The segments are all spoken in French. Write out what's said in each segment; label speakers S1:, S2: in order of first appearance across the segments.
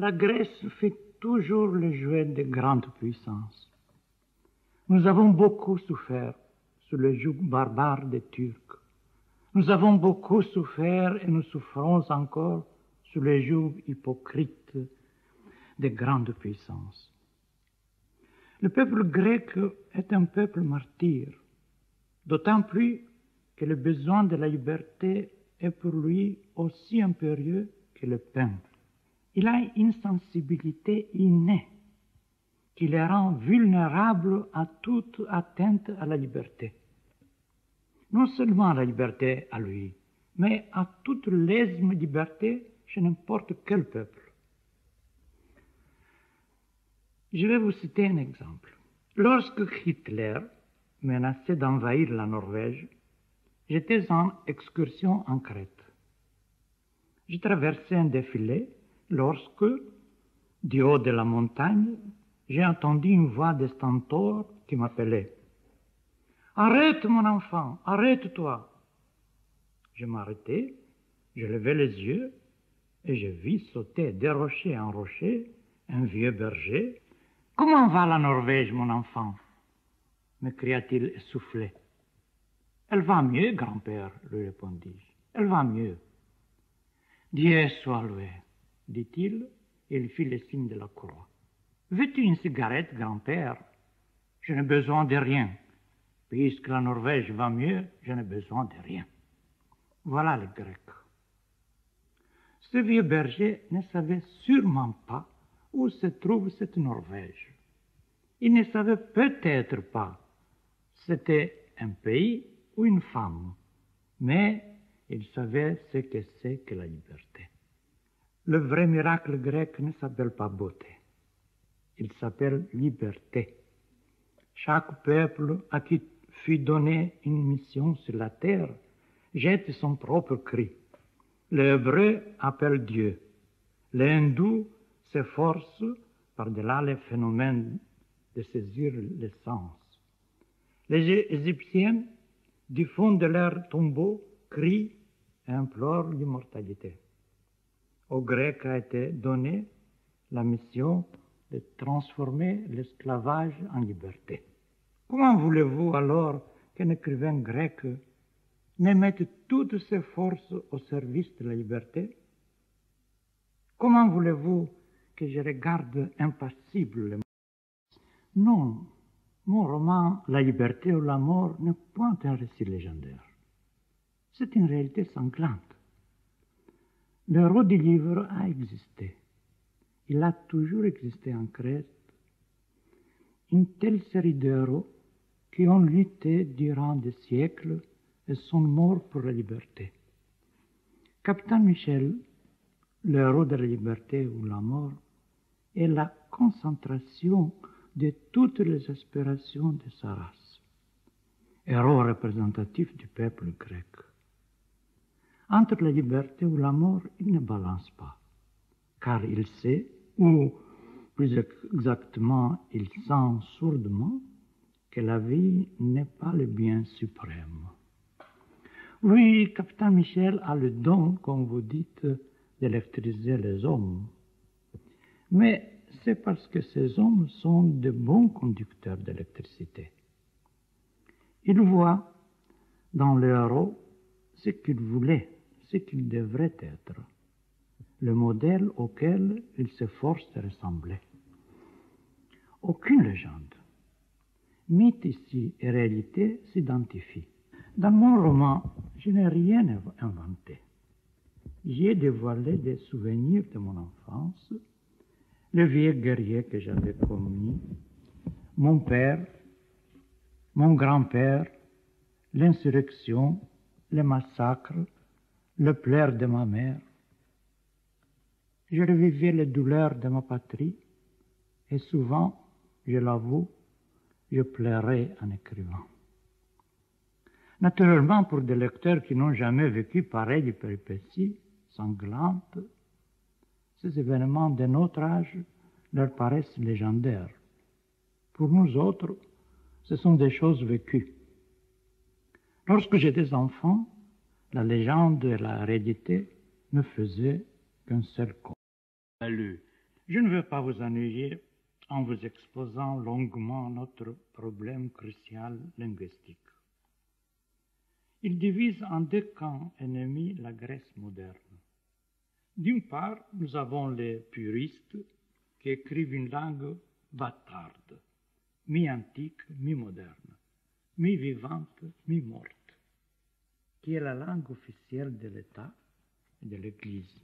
S1: La Grèce fait toujours le jouet de grandes puissances. Nous avons beaucoup souffert sous le joug barbare des Turcs. Nous avons beaucoup souffert et nous souffrons encore sous le joug hypocrite des grandes puissances. Le peuple grec est un peuple martyr, d'autant plus que le besoin de la liberté est pour lui aussi impérieux que le pain. Il a une sensibilité innée qui le rend vulnérable à toute atteinte à la liberté. Non seulement à la liberté à lui, mais à toute lésime liberté chez n'importe quel peuple. Je vais vous citer un exemple. Lorsque Hitler menaçait d'envahir la Norvège, j'étais en excursion en Crète. Je traversais un défilé lorsque, du haut de la montagne, j'ai entendu une voix de stentor qui m'appelait. « Arrête, mon enfant, arrête-toi !» Je m'arrêtai, je levai les yeux et je vis sauter de rocher en rocher un vieux berger. « Comment va la Norvège, mon enfant ?» me cria-t-il essoufflé. « Elle va mieux, grand-père, lui répondis-je. Elle va mieux. »« Dieu soit loué, dit-il, et il fit le signe de la croix. « Veux-tu une cigarette, grand-père? Je n'ai besoin de rien. Puisque la Norvège va mieux, je n'ai besoin de rien. » Voilà les Grecs. Ce vieux berger ne savait sûrement pas où se trouve cette Norvège. Il ne savait peut-être pas si c'était un pays ou une femme, mais il savait ce que c'est que la liberté. Le vrai miracle grec ne s'appelle pas beauté, il s'appelle liberté. Chaque peuple à qui fut donnée une mission sur la terre jette son propre cri. L'hébreu appelle Dieu. L'hindou s'efforce, par-delà les phénomènes, de saisir les sens. Les Égyptiens, du fond de leur tombeau, crient et implorent l'immortalité. Aux Grecs a été donnée la mission de transformer l'esclavage en liberté. Comment voulez-vous alors qu'un écrivain grec ne mette toutes ses forces au service de la liberté? Comment voulez-vous que je regarde impassible les mots? Non, mon roman La liberté ou la mort n'est point un récit légendaire. C'est une réalité sanglante. Le héros du livre a existé. Il a toujours existé en Crète. Une telle série d'héros qui ont lutté durant des siècles et sont morts pour la liberté. Capitaine Michel, le héros de la liberté ou la mort, est la concentration de toutes les aspirations de sa race. Héros représentatif du peuple grec. Entre la liberté ou la mort, il ne balance pas, car il sait, ou plus exactement, il sent sourdement que la vie n'est pas le bien suprême. Oui, Capitaine Michel a le don, comme vous dites, d'électriser les hommes. Mais c'est parce que ces hommes sont de bons conducteurs d'électricité. Ils voient dans le héros ce qu'il voulait, ce qu'il devrait être, le modèle auquel il s'efforce de ressembler. Aucune légende, mythe ici et réalité s'identifient. Dans mon roman, je n'ai rien inventé. J'ai dévoilé des souvenirs de mon enfance, le vieux guerrier que j'avais commis, mon père, mon grand-père, l'insurrection, le massacre, le pleurs de ma mère. Je revivais les douleurs de ma patrie et souvent, je l'avoue, je pleurais en écrivant. Naturellement, pour des lecteurs qui n'ont jamais vécu pareilles péripéties sanglantes, ces événements de notre âge leur paraissent légendaires. Pour nous autres, ce sont des choses vécues. Lorsque j'étais enfant, la légende et la réalité ne faisaient qu'un seul compte.
S2: Salut,
S1: Je ne veux pas vous ennuyer en vous exposant longuement notre problème crucial linguistique. Il divise en deux camps ennemis la Grèce moderne. D'une part, nous avons les puristes qui écrivent une langue bâtarde, mi-antique, mi-moderne, mi-vivante, mi-morte, qui est la langue officielle de l'État et de l'Église,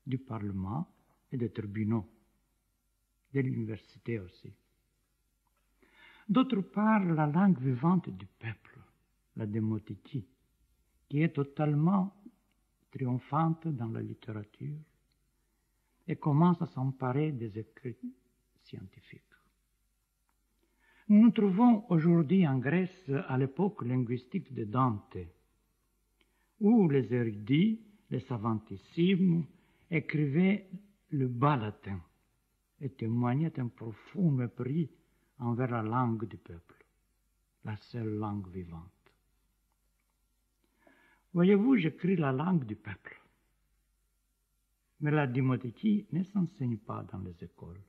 S1: du Parlement et des tribunaux, de l'université aussi. D'autre part, la langue vivante du peuple, la démotitie, qui est totalement triomphante dans la littérature et commence à s'emparer des écrits scientifiques. Nous nous trouvons aujourd'hui en Grèce à l'époque linguistique de Dante, où les érudits, les savantissimes, écrivaient le bas latin et témoignaient un profond mépris envers la langue du peuple, la seule langue vivante. Voyez-vous, j'écris la langue du peuple. Mais la démotitie ne s'enseigne pas dans les écoles.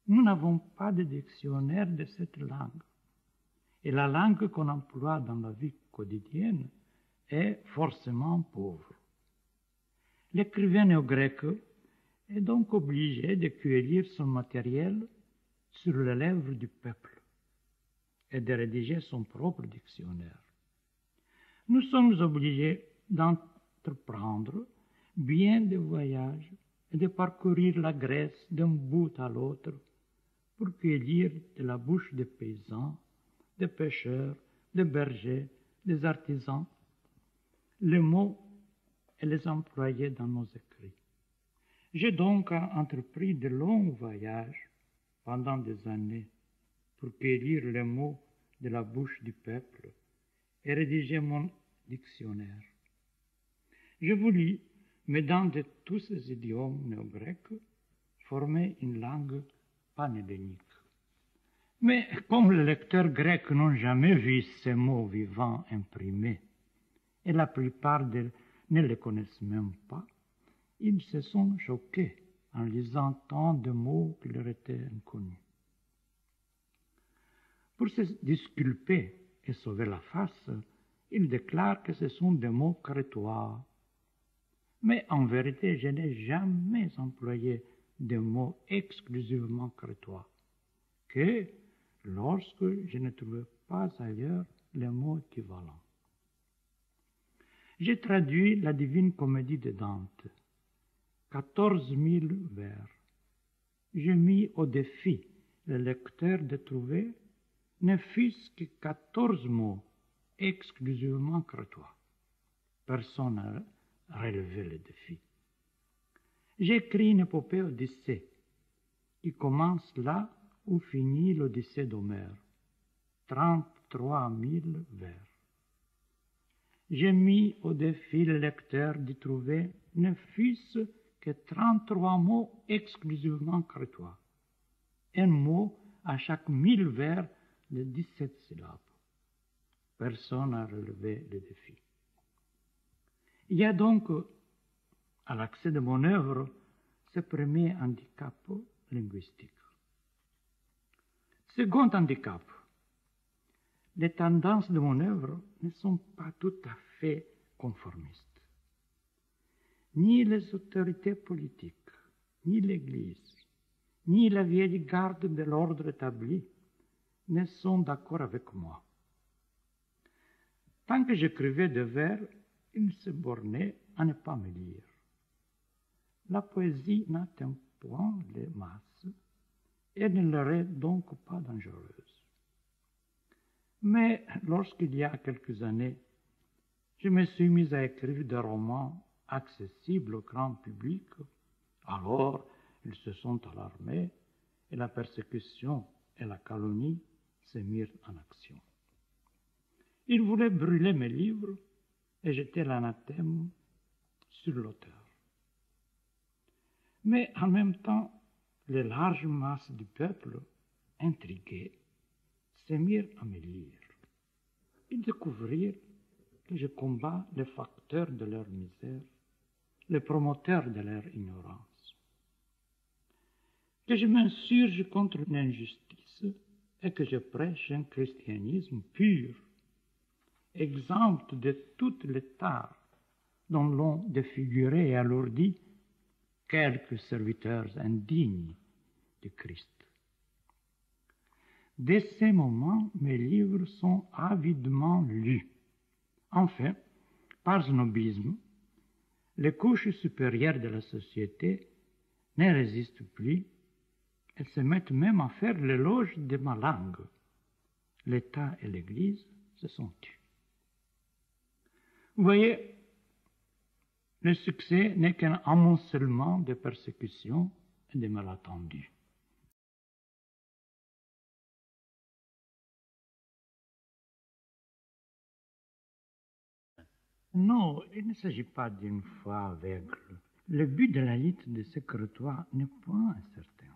S1: Nous n'avons pas de dictionnaire de cette langue. Et la langue qu'on emploie dans la vie quotidienne est forcément pauvre. L'écrivain néo-grec est donc obligé de cueillir son matériel sur les lèvres du peuple et de rédiger son propre dictionnaire. Nous sommes obligés d'entreprendre bien des voyages et de parcourir la Grèce d'un bout à l'autre pour cueillir de la bouche des paysans, des pêcheurs, des bergers, des artisans, les mots et les employer dans nos écrits. J'ai donc entrepris de longs voyages pendant des années pour cueillir les mots de la bouche du peuple et rédiger mon dictionnaire. Je voulus, mêlant de tous ces idiomes néo-grecs, former une langue panhellénique. Mais comme les lecteurs grecs n'ont jamais vu ces mots vivants imprimés, et la plupart ne les connaissent même pas, ils se sont choqués en lisant tant de mots qui leur étaient inconnus. Pour se disculper et sauver la face, ils déclarent que ce sont des mots crétois. Mais en vérité, je n'ai jamais employé des mots exclusivement crétois, que lorsque je ne trouvais pas ailleurs les mots équivalents. J'ai traduit la Divine Comédie de Dante, 14 000 vers. J'ai mis au défi le lecteur de trouver ne fût-ce que 14 mots exclusivement crétois. Personne n'a relevé le défi. J'ai écrit une épopée Odyssée qui commence là où finit l'Odyssée d'Homère, 33 000 vers. J'ai mis au défi le lecteur d'y trouver ne fût-ce que 33 mots exclusivement crétois, un mot à chaque 1000 vers de 17 syllabes. Personne n'a relevé le défi. Il y a donc, à l'accès de mon œuvre, ce premier handicap linguistique. Second handicap, les tendances de mon œuvre ne sont pas tout à fait conformistes. Ni les autorités politiques, ni l'Église, ni la vieille garde de l'ordre établi ne sont d'accord avec moi. Tant que j'écrivais des vers, ils se bornaient à ne pas me lire. La poésie n'atteint point les masses et ne leur est donc pas dangereuse. Mais lorsqu'il y a quelques années, je me suis mis à écrire des romans accessibles au grand public, alors ils se sont alarmés et la persécution et la calomnie se mirent en action. Ils voulaient brûler mes livres et jeter l'anathème sur l'auteur. Mais en même temps, les larges masses du peuple, intriguées, se mirent à me lire. Ils découvrirent que je combats les facteurs de leur misère, les promoteurs de leur ignorance. que je m'insurge contre l'injustice et que je prêche un christianisme pur, exempt de toutes les tares dont l'ont défiguré et alourdi quelques serviteurs indignes du Christ. Dès ces moments, mes livres sont avidement lus. Enfin, par snobisme, les couches supérieures de la société ne résistent plus. Elles se mettent même à faire l'éloge de ma langue. L'État et l'Église se sont tus. Vous voyez, le succès n'est qu'un amoncellement de persécutions et de malentendus. Non, il ne s'agit pas d'une foi aveugle. Le but de la lutte de ce territoire n'est point incertain.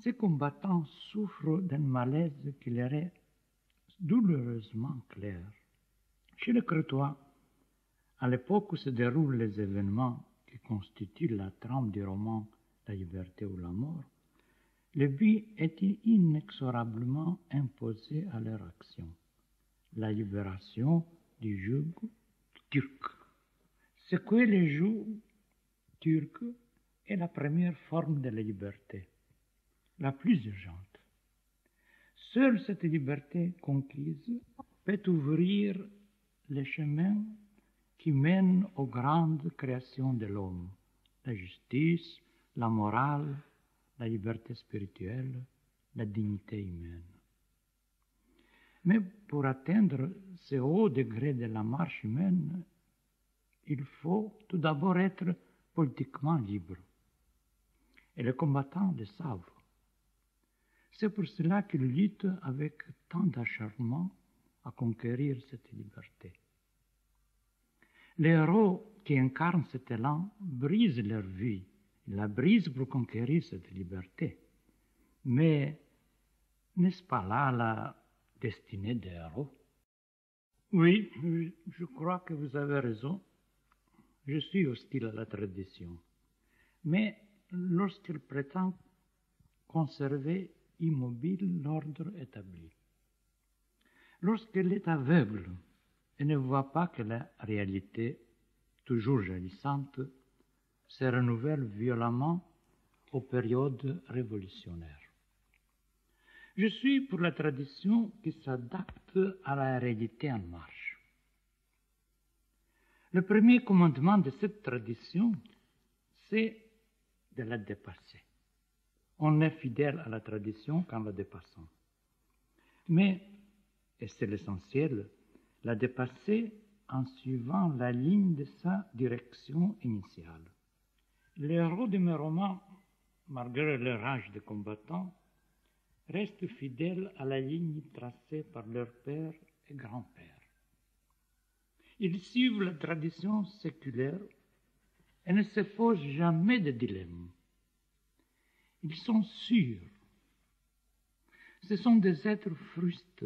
S1: Ces combattants souffrent d'un malaise qui leur est douloureusement clair. Chez les Crétois, à l'époque où se déroulent les événements qui constituent la trame du roman La liberté ou la mort, le but est inexorablement imposé à leur action. La libération du joug turc. Secouer le joug turc est la première forme de la liberté, la plus urgente. Seule cette liberté conquise peut ouvrir les chemins qui mènent aux grandes créations de l'homme, la justice, la morale, la liberté spirituelle, la dignité humaine. Mais pour atteindre ce haut degré de la marche humaine, il faut tout d'abord être politiquement libre. Et les combattants le savent. C'est pour cela qu'ils luttent avec tant d'acharnement à conquérir cette liberté. Les héros qui incarnent cet élan brisent leur vie. Ils la brisent pour conquérir cette liberté. Mais n'est-ce pas là la destinée des héros? Oui, je crois que vous avez raison. Je suis hostile à la tradition. Mais lorsqu'elle prétend conserver immobile l'ordre établi, lorsqu'elle est aveugle et ne voit pas que la réalité, toujours jaillissante, se renouvelle violemment aux périodes révolutionnaires. Je suis pour la tradition qui s'adapte à la réalité en marche. Le premier commandement de cette tradition, c'est de la dépasser. On est fidèle à la tradition qu'en la dépassant. Mais, et c'est l'essentiel, la dépasser en suivant la ligne de sa direction initiale. Les héros de mes romans, malgré leur âge de combattants, restent fidèles à la ligne tracée par leur père et grand-père. Ils suivent la tradition séculaire et ne se posent jamais de dilemme. Ils sont sûrs. Ce sont des êtres frustes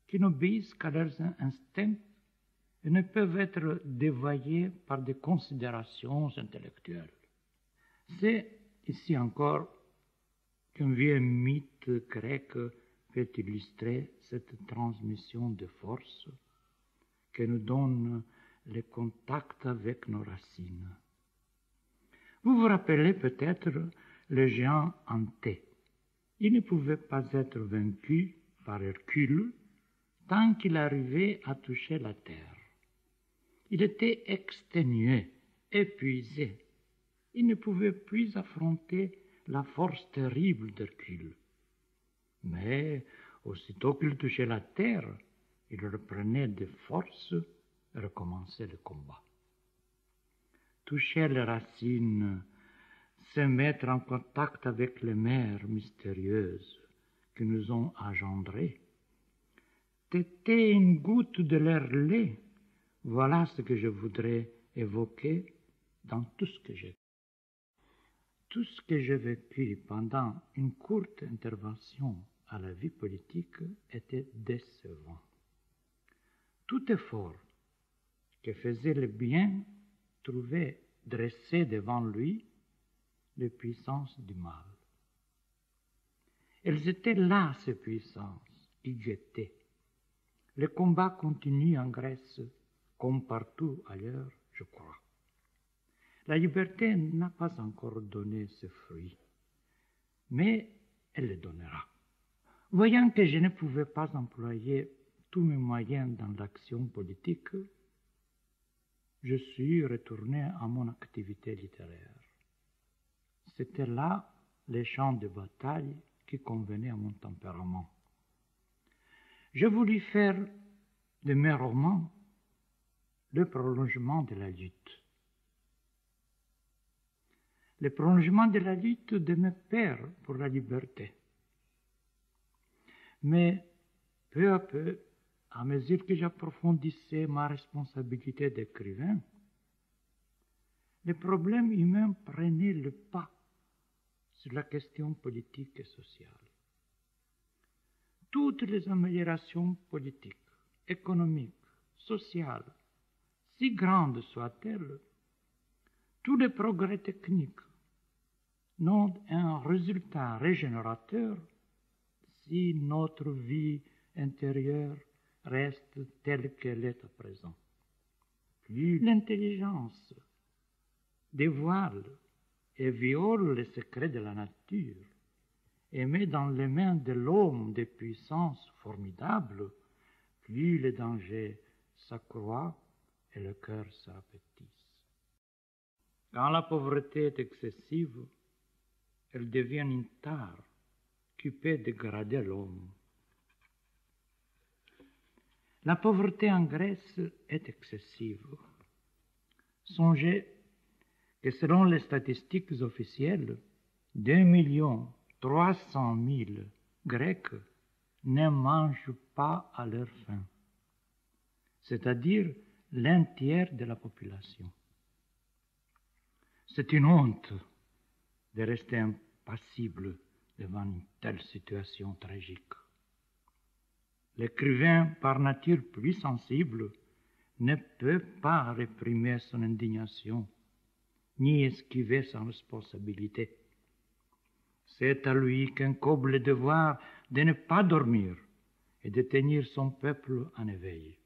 S1: qui n'obéissent qu'à leurs instincts et ne peuvent être dévoyés par des considérations intellectuelles. C'est ici encore qu'un vieux mythe grec peut illustrer cette transmission de force que nous donne le contact avec nos racines. Vous vous rappelez peut-être le géant Anté. Il ne pouvait pas être vaincu par Hercule tant qu'il arrivait à toucher la terre. Il était exténué, épuisé. Il ne pouvait plus affronter la force terrible d'Hercule. Mais aussitôt qu'il touchait la terre, il reprenait des forces et recommençait le combat. Toucher les racines, se mettre en contact avec les mers mystérieuses qui nous ont engendrés, téter une goutte de leur lait, voilà ce que je voudrais évoquer dans tout ce que j'ai. Tout ce que j'ai vécu pendant une courte intervention à la vie politique était décevant. Tout effort que faisait le bien trouvé dressé devant lui les puissances du mal. Elles étaient là, ces puissances, y étaient. Le combat continue en Grèce, comme partout ailleurs, je crois. La liberté n'a pas encore donné ses fruits, mais elle les donnera. Voyant que je ne pouvais pas employer tous mes moyens dans l'action politique, je suis retourné à mon activité littéraire. C'était là les champs de bataille qui convenaient à mon tempérament. Je voulus faire de mes romans le prolongement de la lutte. Le prolongement de la lutte de mes pères pour la liberté. Mais peu à peu, à mesure que j'approfondissais ma responsabilité d'écrivain, les problèmes humains prenaient le pas sur la question politique et sociale. Toutes les améliorations politiques, économiques, sociales, si grandes soient-elles, tous les progrès techniques n'ont un résultat régénérateur si notre vie intérieure reste telle qu'elle est à présent. Plus l'intelligence dévoile et viole les secrets de la nature et met dans les mains de l'homme des puissances formidables, plus les dangers s'accroît et le cœur se rapetisse. Quand la pauvreté est excessive, elle devient une tare qui peut dégrader l'homme. La pauvreté en Grèce est excessive. Songez que selon les statistiques officielles, 2,3 millions Grecs ne mangent pas à leur faim, c'est-à-dire l'un tiers de la population. C'est une honte de rester impassible devant une telle situation tragique. L'écrivain, par nature plus sensible, ne peut pas réprimer son indignation, ni esquiver sa responsabilité. C'est à lui qu'incombe le devoir de ne pas dormir et de tenir son peuple en éveil.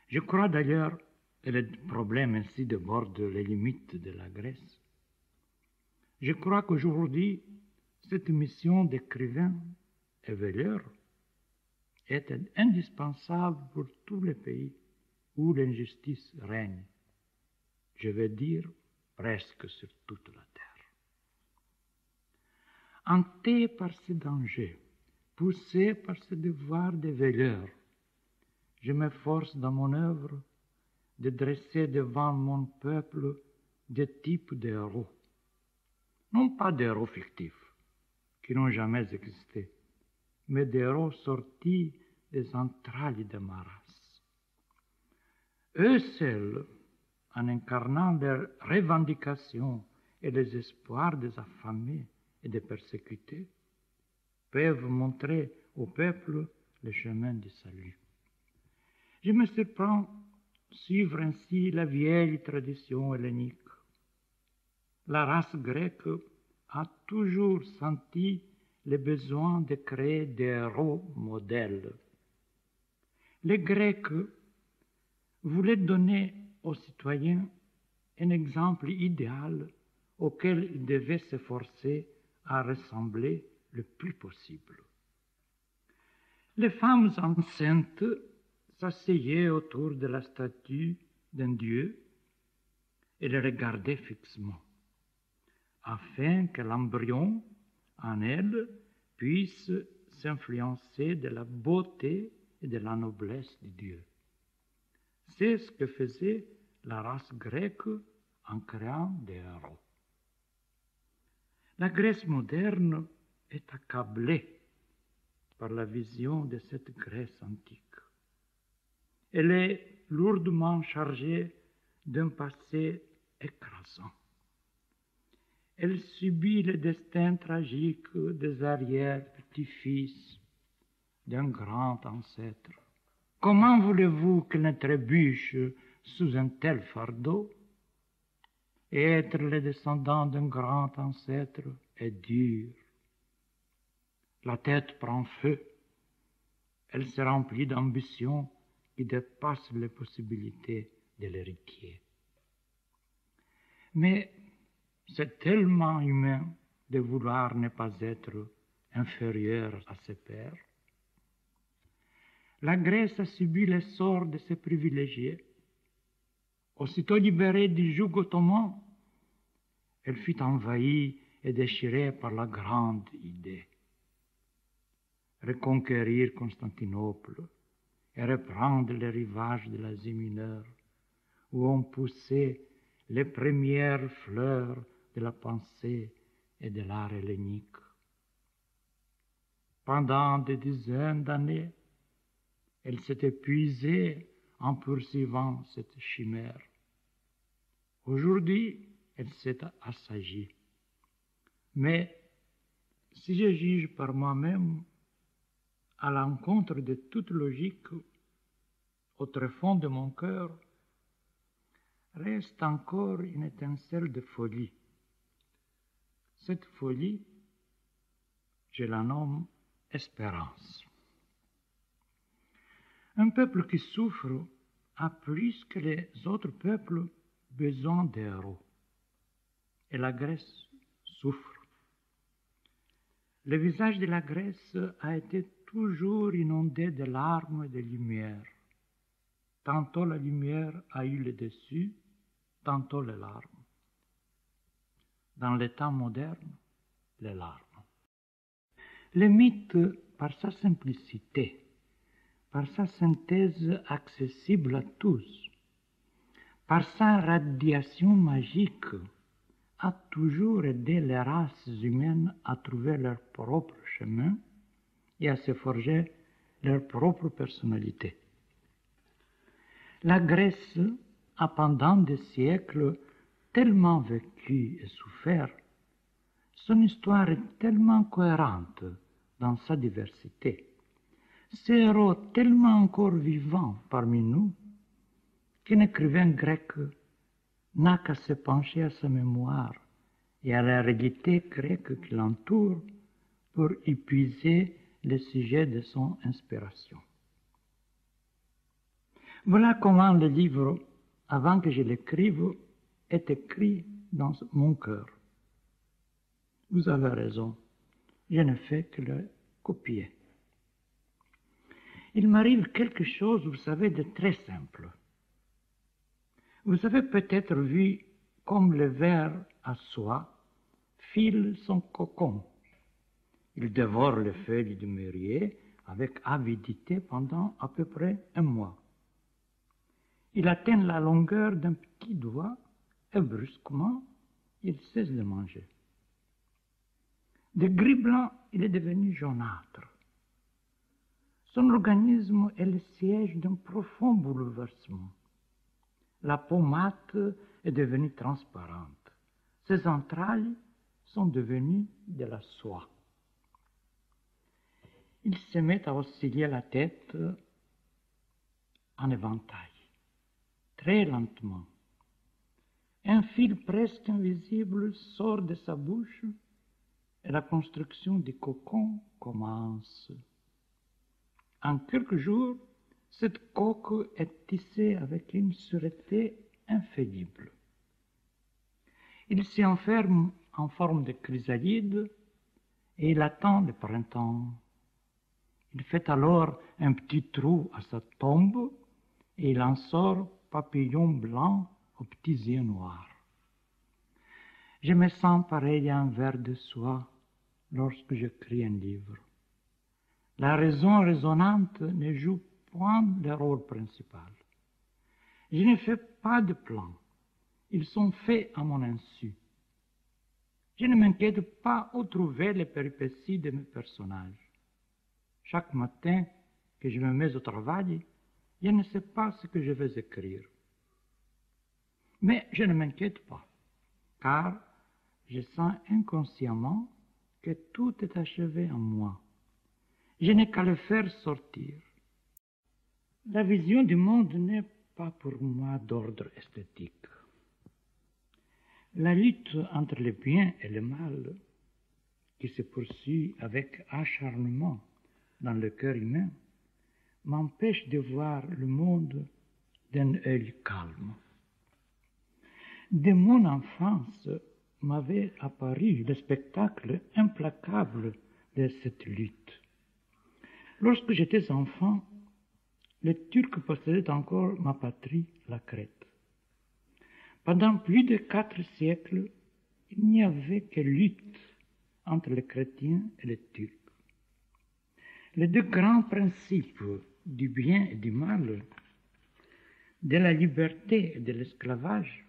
S1: Je crois d'ailleurs que le problème ainsi déborde les limites de la Grèce. Je crois qu'aujourd'hui, cette mission d'écrivain et veilleur est indispensable pour tous les pays où l'injustice règne. Je veux dire presque sur toute la terre. Hanté par ces dangers, poussé par ce devoir de veilleur, je m'efforce dans mon œuvre de dresser devant mon peuple des types d'héros. Non pas d'héros fictifs, qui n'ont jamais existé, mais d'héros sortis des entrailles de ma race. Eux seuls, en incarnant leurs revendications et les espoirs des affamés et des persécutés, peuvent montrer au peuple le chemin du salut. Je me surprends suivre ainsi la vieille tradition hellénique. La race grecque a toujours senti le besoin de créer des héros modèles. Les Grecs voulaient donner aux citoyens un exemple idéal auquel ils devaient s'efforcer à ressembler le plus possible. Les femmes enceintes s'asseyaient autour de la statue d'un dieu et le regardaient fixement, afin que l'embryon en elles puisse s'influencer de la beauté et de la noblesse du Dieu. C'est ce que faisait la race grecque en créant des héros. La Grèce moderne est accablée par la vision de cette Grèce antique. Elle est lourdement chargée d'un passé écrasant. Elle subit le destin tragique des arrière-petits-fils d'un grand ancêtre. Comment voulez-vous qu'elle ne trébuche sous un tel fardeau? Être le descendant d'un grand ancêtre est dur. La tête prend feu. Elle se remplit d'ambitions qui dépassent les possibilités de l'héritier. Mais c'est tellement humain de vouloir ne pas être inférieur à ses pairs. La Grèce a subi l'essor de ses privilégiés. Aussitôt libérée du joug ottoman, elle fut envahie et déchirée par la grande idée. Reconquérir Constantinople et reprendre les rivages de l'Asie mineure, où ont poussé les premières fleurs de la pensée et de l'art hellénique. Pendant des dizaines d'années, elle s'est épuisée en poursuivant cette chimère. Aujourd'hui, elle s'est assagie. Mais si je juge par moi-même, à l'encontre de toute logique, au tréfonds de mon cœur, reste encore une étincelle de folie. Cette folie, je la nomme espérance. Un peuple qui souffre a plus que les autres peuples besoin d'héros. Et la Grèce souffre. Le visage de la Grèce a été toujours inondé de larmes et de lumière. Tantôt la lumière a eu le dessus, tantôt les larmes. Dans les temps modernes, les larmes. Le mythe, par sa simplicité, par sa synthèse accessible à tous, par sa radiation magique, a toujours aidé les races humaines à trouver leur propre chemin et à se forger leur propre personnalité. La Grèce a pendant des siècles tellement vécu et souffert, son histoire est tellement cohérente dans sa diversité, ses héros tellement encore vivants parmi nous, qu'un écrivain grec n'a qu'à se pencher à sa mémoire et à la réalité grecque qui l'entoure pour épuiser le sujet de son inspiration. Voilà comment le livre, avant que je l'écrive, est écrit dans mon cœur. Vous avez raison, je ne fais que le copier. Il m'arrive quelque chose, vous savez, de très simple. Vous avez peut-être vu comme le ver à soie file son cocon. Il dévore les feuilles du mûrier avec avidité pendant à peu près un mois. Il atteint la longueur d'un petit doigt et brusquement, il cesse de manger. De gris blanc, il est devenu jaunâtre. Son organisme est le siège d'un profond bouleversement. La peau mate est devenue transparente. Ses entrailles sont devenues de la soie. Il se met à osciller la tête en éventail, très lentement. Un fil presque invisible sort de sa bouche et la construction du cocon commence. En quelques jours, cette coque est tissée avec une sûreté infaillible. Il s'y enferme en forme de chrysalide et il attend le printemps. Il fait alors un petit trou à sa tombe et il en sort papillon blanc aux petits yeux noirs. Je me sens pareil à un ver de soie lorsque j'écris un livre. La raison résonante ne joue point le rôle principal. Je ne fais pas de plans. Ils sont faits à mon insu. Je ne m'inquiète pas où trouver les péripéties de mes personnages. Chaque matin que je me mets au travail, je ne sais pas ce que je vais écrire. Mais je ne m'inquiète pas, car je sens inconsciemment que tout est achevé en moi. Je n'ai qu'à le faire sortir. La vision du monde n'est pas pour moi d'ordre esthétique. La lutte entre le bien et le mal, qui se poursuit avec acharnement dans le cœur humain, m'empêche de voir le monde d'un œil calme. De mon enfance m'avait apparu le spectacle implacable de cette lutte. Lorsque j'étais enfant, les Turcs possédaient encore ma patrie, la Crète. Pendant plus de 4 siècles, il n'y avait que lutte entre les chrétiens et les Turcs. Les deux grands principes du bien et du mal, de la liberté et de l'esclavage,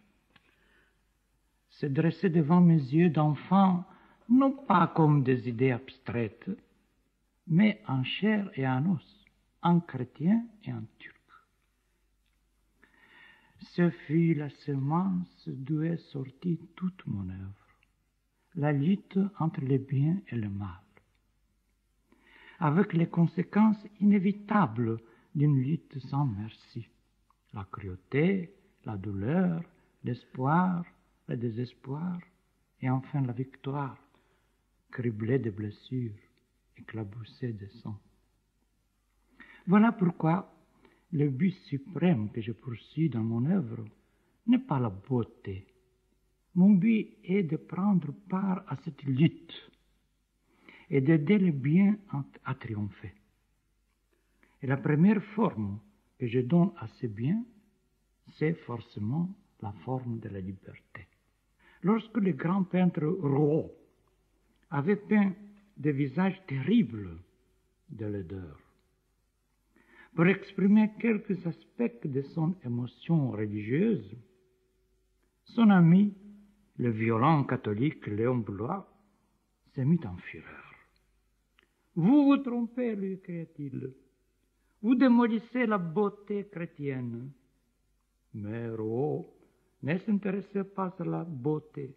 S1: se dressaient devant mes yeux d'enfant, non pas comme des idées abstraites, mais en chair et en os, en chrétien et en turc. Ce fut la semence d'où est sortie toute mon œuvre, la lutte entre le bien et le mal, avec les conséquences inévitables d'une lutte sans merci, la cruauté, la douleur, l'espoir, le désespoir, et enfin la victoire, criblée de blessures, éclaboussée de sang. Voilà pourquoi le but suprême que je poursuis dans mon œuvre n'est pas la beauté. Mon but est de prendre part à cette lutte et d'aider le bien à triompher. Et la première forme que je donne à ce bien, c'est forcément la forme de la liberté. Lorsque le grand peintre Rouault avait peint des visages terribles de laideur, pour exprimer quelques aspects de son émotion religieuse, son ami, le violent catholique Léon Blois, s'est mis en fureur. « Vous vous trompez, lui cria-t-il. Vous démolissez la beauté chrétienne. » Mais Rouault ne s'intéressait pas à la beauté.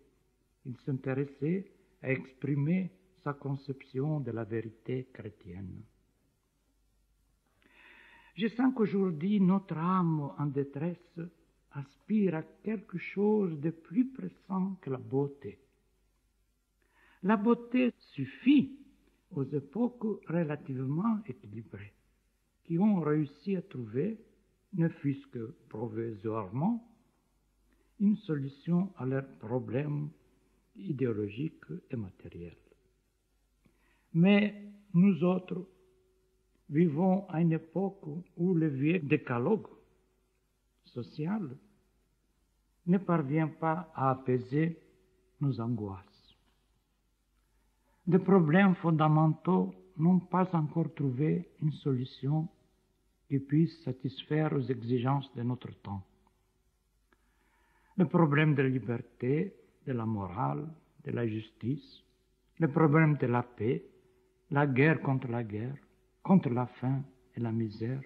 S1: Il s'intéressait à exprimer sa conception de la vérité chrétienne. Je sens qu'aujourd'hui, notre âme en détresse aspire à quelque chose de plus pressant que la beauté. La beauté suffit aux époques relativement équilibrées, qui ont réussi à trouver, ne fût-ce que provisoirement, une solution à leurs problèmes idéologiques et matériels. Mais nous autres, vivons à une époque où le vieux décalogue social ne parvient pas à apaiser nos angoisses. Des problèmes fondamentaux n'ont pas encore trouvé une solution qui puisse satisfaire aux exigences de notre temps. Le problème de la liberté, de la morale, de la justice, le problème de la paix, la guerre, contre la faim et la misère,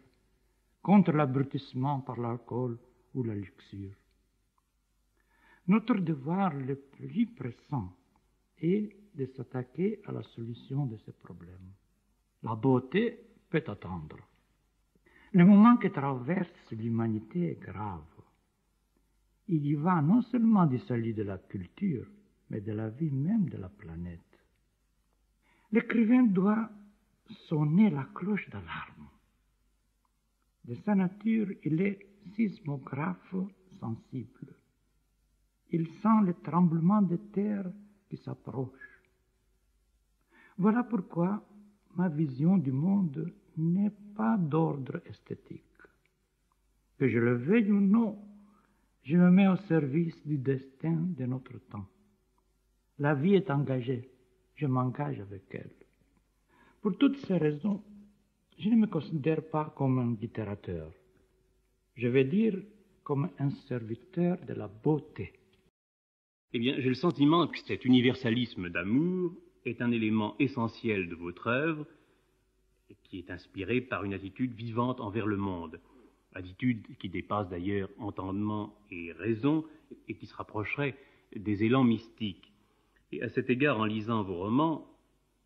S1: contre l'abrutissement par l'alcool ou la luxure. Notre devoir le plus pressant est de s'attaquer à la solution de ces problèmes. La beauté peut attendre. Le moment que traverse l'humanité est grave. Il y va non seulement du salut de la culture, mais de la vie même de la planète. L'écrivain doit sonner la cloche d'alarme. De sa nature, il est sismographe sensible. Il sent le tremblement de terre qui s'approche. Voilà pourquoi ma vision du monde n'est pas d'ordre esthétique. Que je le veuille ou non, je me mets au service du destin de notre temps. La vie est engagée, je m'engage avec elle. Pour toutes ces raisons, je ne me considère pas comme un littérateur. Je vais dire comme un serviteur de la beauté.
S2: Eh bien, j'ai le sentiment que cet universalisme d'amour est un élément essentiel de votre œuvre, qui est inspiré par une attitude vivante envers le monde, attitude qui dépasse d'ailleurs entendement et raison, et qui se rapprocherait des élans mystiques. Et à cet égard, en lisant vos romans,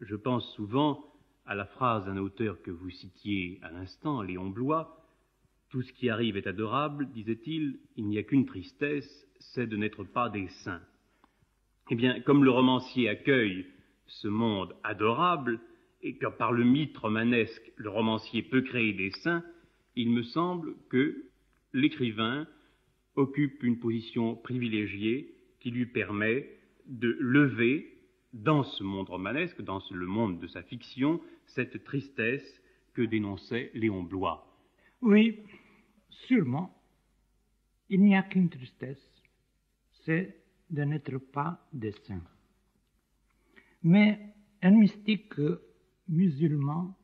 S2: je pense souvent à la phrase d'un auteur que vous citiez à l'instant, Léon Blois. « Tout ce qui arrive est adorable, disait-il, il n'y a qu'une tristesse, c'est de n'être pas des saints. » Eh bien, comme le romancier accueille ce monde adorable, et que par le mythe romanesque, le romancier peut créer des saints, il me semble que l'écrivain occupe une position privilégiée qui lui permet de lever, dans ce monde romanesque, dans le monde de sa fiction, cette tristesse que dénonçait Léon Bloy.
S1: Oui, sûrement, il n'y a qu'une tristesse, c'est de n'être pas des saints. Mais un mystique musulman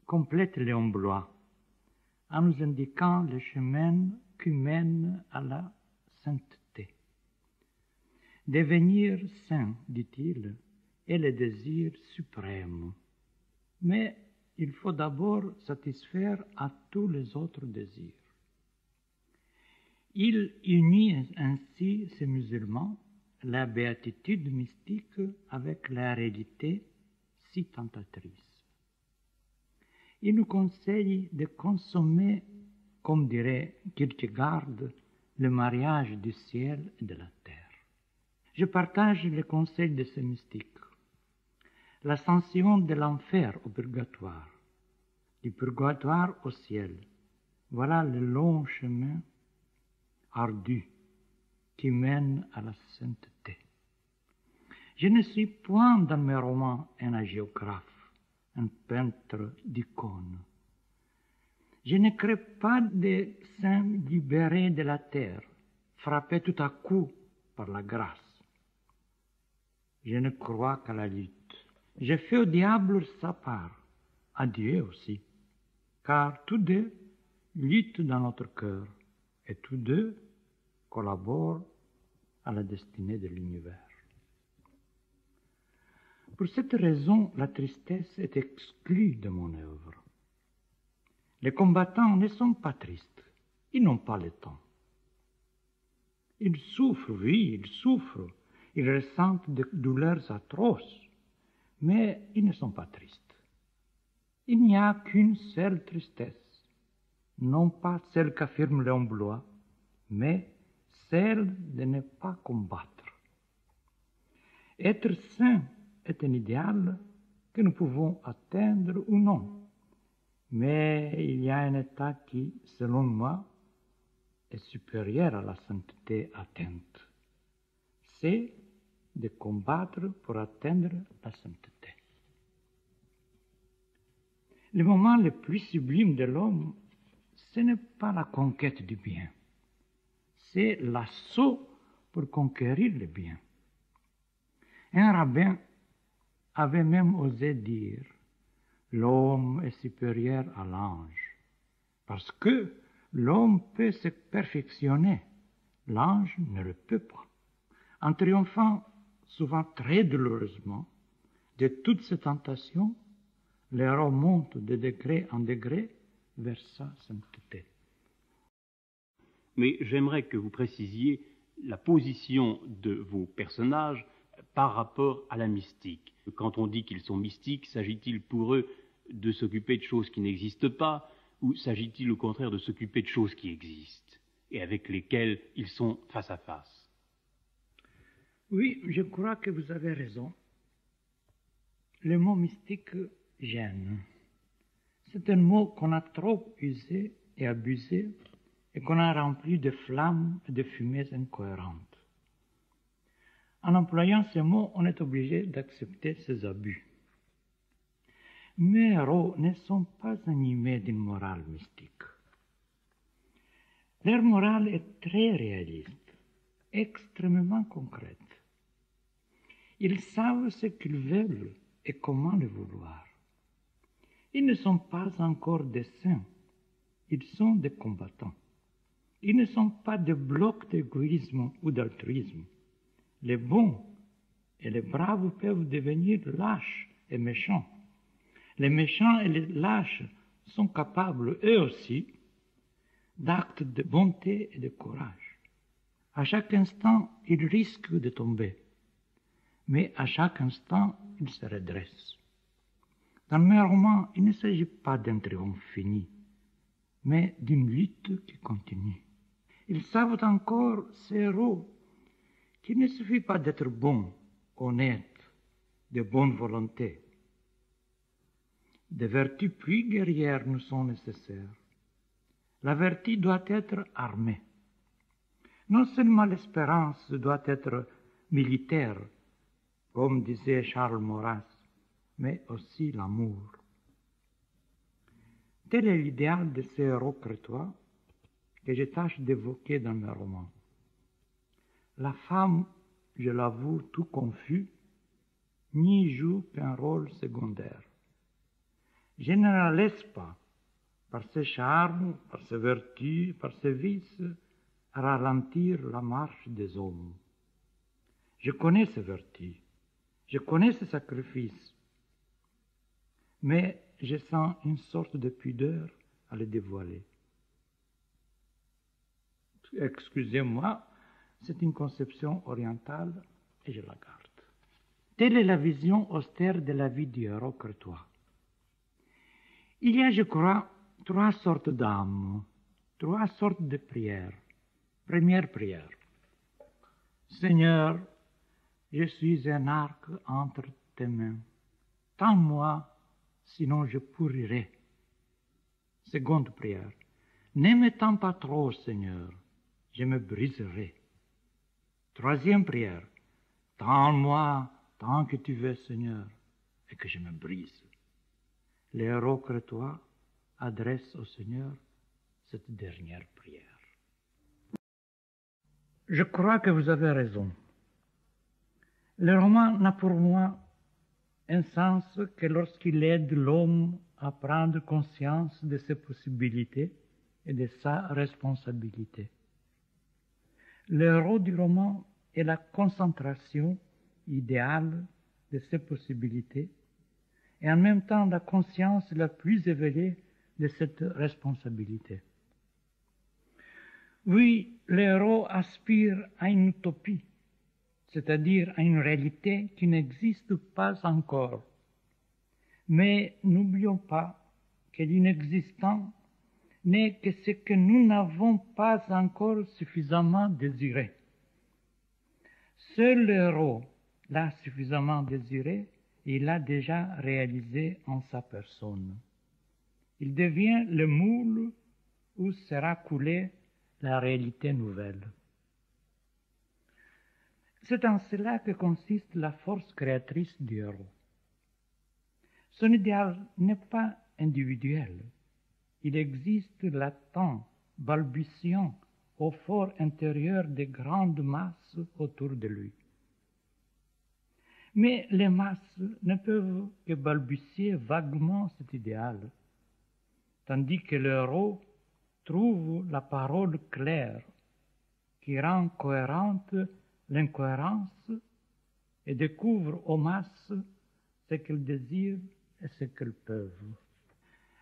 S1: complète Léon Bloy en nous indiquant le chemin qui mène à la sainteté. Devenir saint, dit-il, est le désir suprême. Mais il faut d'abord satisfaire à tous les autres désirs. Il unit ainsi ces musulmans la béatitude mystique avec la réalité si tentatrice. Il nous conseille de consommer, comme dirait Kierkegaard, le mariage du ciel et de la terre. Je partage les conseils de ces mystiques. L'ascension de l'enfer au purgatoire, du purgatoire au ciel, voilà le long chemin ardu qui mène à la sainteté. Je ne suis point dans mes romans un hagiographe, un peintre d'icônes. Je ne crée pas des saints libérés de la terre, frappés tout à coup par la grâce. Je ne crois qu'à la lutte. Je fais au diable sa part, à Dieu aussi, car tous deux luttent dans notre cœur et tous deux collaborent à la destinée de l'univers. Pour cette raison, la tristesse est exclue de mon œuvre. Les combattants ne sont pas tristes, ils n'ont pas le temps. Ils souffrent, oui, ils souffrent, ils ressentent des douleurs atroces, mais ils ne sont pas tristes. Il n'y a qu'une seule tristesse, non pas celle qu'affirme Léon Bloy, mais celle de ne pas combattre. Être saint est un idéal que nous pouvons atteindre ou non, mais il y a un état qui, selon moi, est supérieur à la sainteté atteinte. C'est de combattre pour atteindre la sainteté. Le moment le plus sublime de l'homme, ce n'est pas la conquête du bien, c'est l'assaut pour conquérir le bien. Un rabbin avait même osé dire « L'homme est supérieur à l'ange, parce que l'homme peut se perfectionner, l'ange ne le peut pas. » En triomphant souvent très douloureusement de toutes ces tentations, l'héros monte de degré en degré vers sa sainteté.
S2: Mais j'aimerais que vous précisiez la position de vos personnages par rapport à la mystique. Quand on dit qu'ils sont mystiques, s'agit-il pour eux de s'occuper de choses qui n'existent pas, ou s'agit-il au contraire de s'occuper de choses qui existent et avec lesquelles ils sont face à face?
S1: Oui, je crois que vous avez raison. Le mot mystique gêne. C'est un mot qu'on a trop usé et abusé et qu'on a rempli de flammes et de fumées incohérentes. En employant ce mot, on est obligé d'accepter ces abus. Mes héros ne sont pas animés d'une morale mystique. Leur morale est très réaliste, extrêmement concrète. Ils savent ce qu'ils veulent et comment le vouloir. Ils ne sont pas encore des saints, ils sont des combattants. Ils ne sont pas des blocs d'égoïsme ou d'altruisme. Les bons et les braves peuvent devenir lâches et méchants. Les méchants et les lâches sont capables, eux aussi, d'actes de bonté et de courage. À chaque instant, ils risquent de tomber, mais à chaque instant, ils se redressent. Dans mes romans, il ne s'agit pas d'un triomphe fini, mais d'une lutte qui continue. Ils savent encore, ces héros, qu'il ne suffit pas d'être bon honnêtes, de bonne volonté. Des vertus plus guerrières nous sont nécessaires. La vertu doit être armée. Non seulement l'espérance doit être militaire, comme disait Charles Maurras, mais aussi l'amour. Tel est l'idéal de ces héros crétois que je tâche d'évoquer dans mes romans. La femme, je l'avoue tout confus, n'y joue qu'un rôle secondaire. Je ne la laisse pas, par ses charmes, par ses vertus, par ses vices, ralentir la marche des hommes. Je connais ses vertus, je connais ses sacrifices, mais je sens une sorte de pudeur à les dévoiler. Excusez-moi, c'est une conception orientale et je la garde. Telle est la vision austère de la vie du héros crétois. Il y a, je crois, 3 sortes d'âmes, 3 sortes de prières. Première prière. Seigneur, je suis un arc entre tes mains. Tends-moi, sinon je pourrirai. Seconde prière. Ne me tends pas trop, Seigneur, je me briserai. Troisième prière. Tends-moi tant que tu veux, Seigneur, et que je me brise. Les héros crétois adressent au Seigneur cette dernière prière. Je crois que vous avez raison. Le roman n'a pour moi un sens que lorsqu'il aide l'homme à prendre conscience de ses possibilités et de sa responsabilité. Le héros du roman est la concentration idéale de ses possibilités et en même temps la conscience la plus éveillée de cette responsabilité. Oui, le héros aspire à une utopie, c'est-à-dire à une réalité qui n'existe pas encore. Mais n'oublions pas que l'inexistant n'est que ce que nous n'avons pas encore suffisamment désiré. Seul le héros l'a suffisamment désiré et il l'a déjà réalisé en sa personne. Il devient le moule où sera coulée la réalité nouvelle. C'est en cela que consiste la force créatrice du héros. Son idéal n'est pas individuel. Il existe latent, balbutiant, au fort intérieur des grandes masses autour de lui. Mais les masses ne peuvent que balbutier vaguement cet idéal, tandis que le héros trouve la parole claire qui rend cohérente l'incohérence et découvre aux masses ce qu'elles désirent et ce qu'elles peuvent.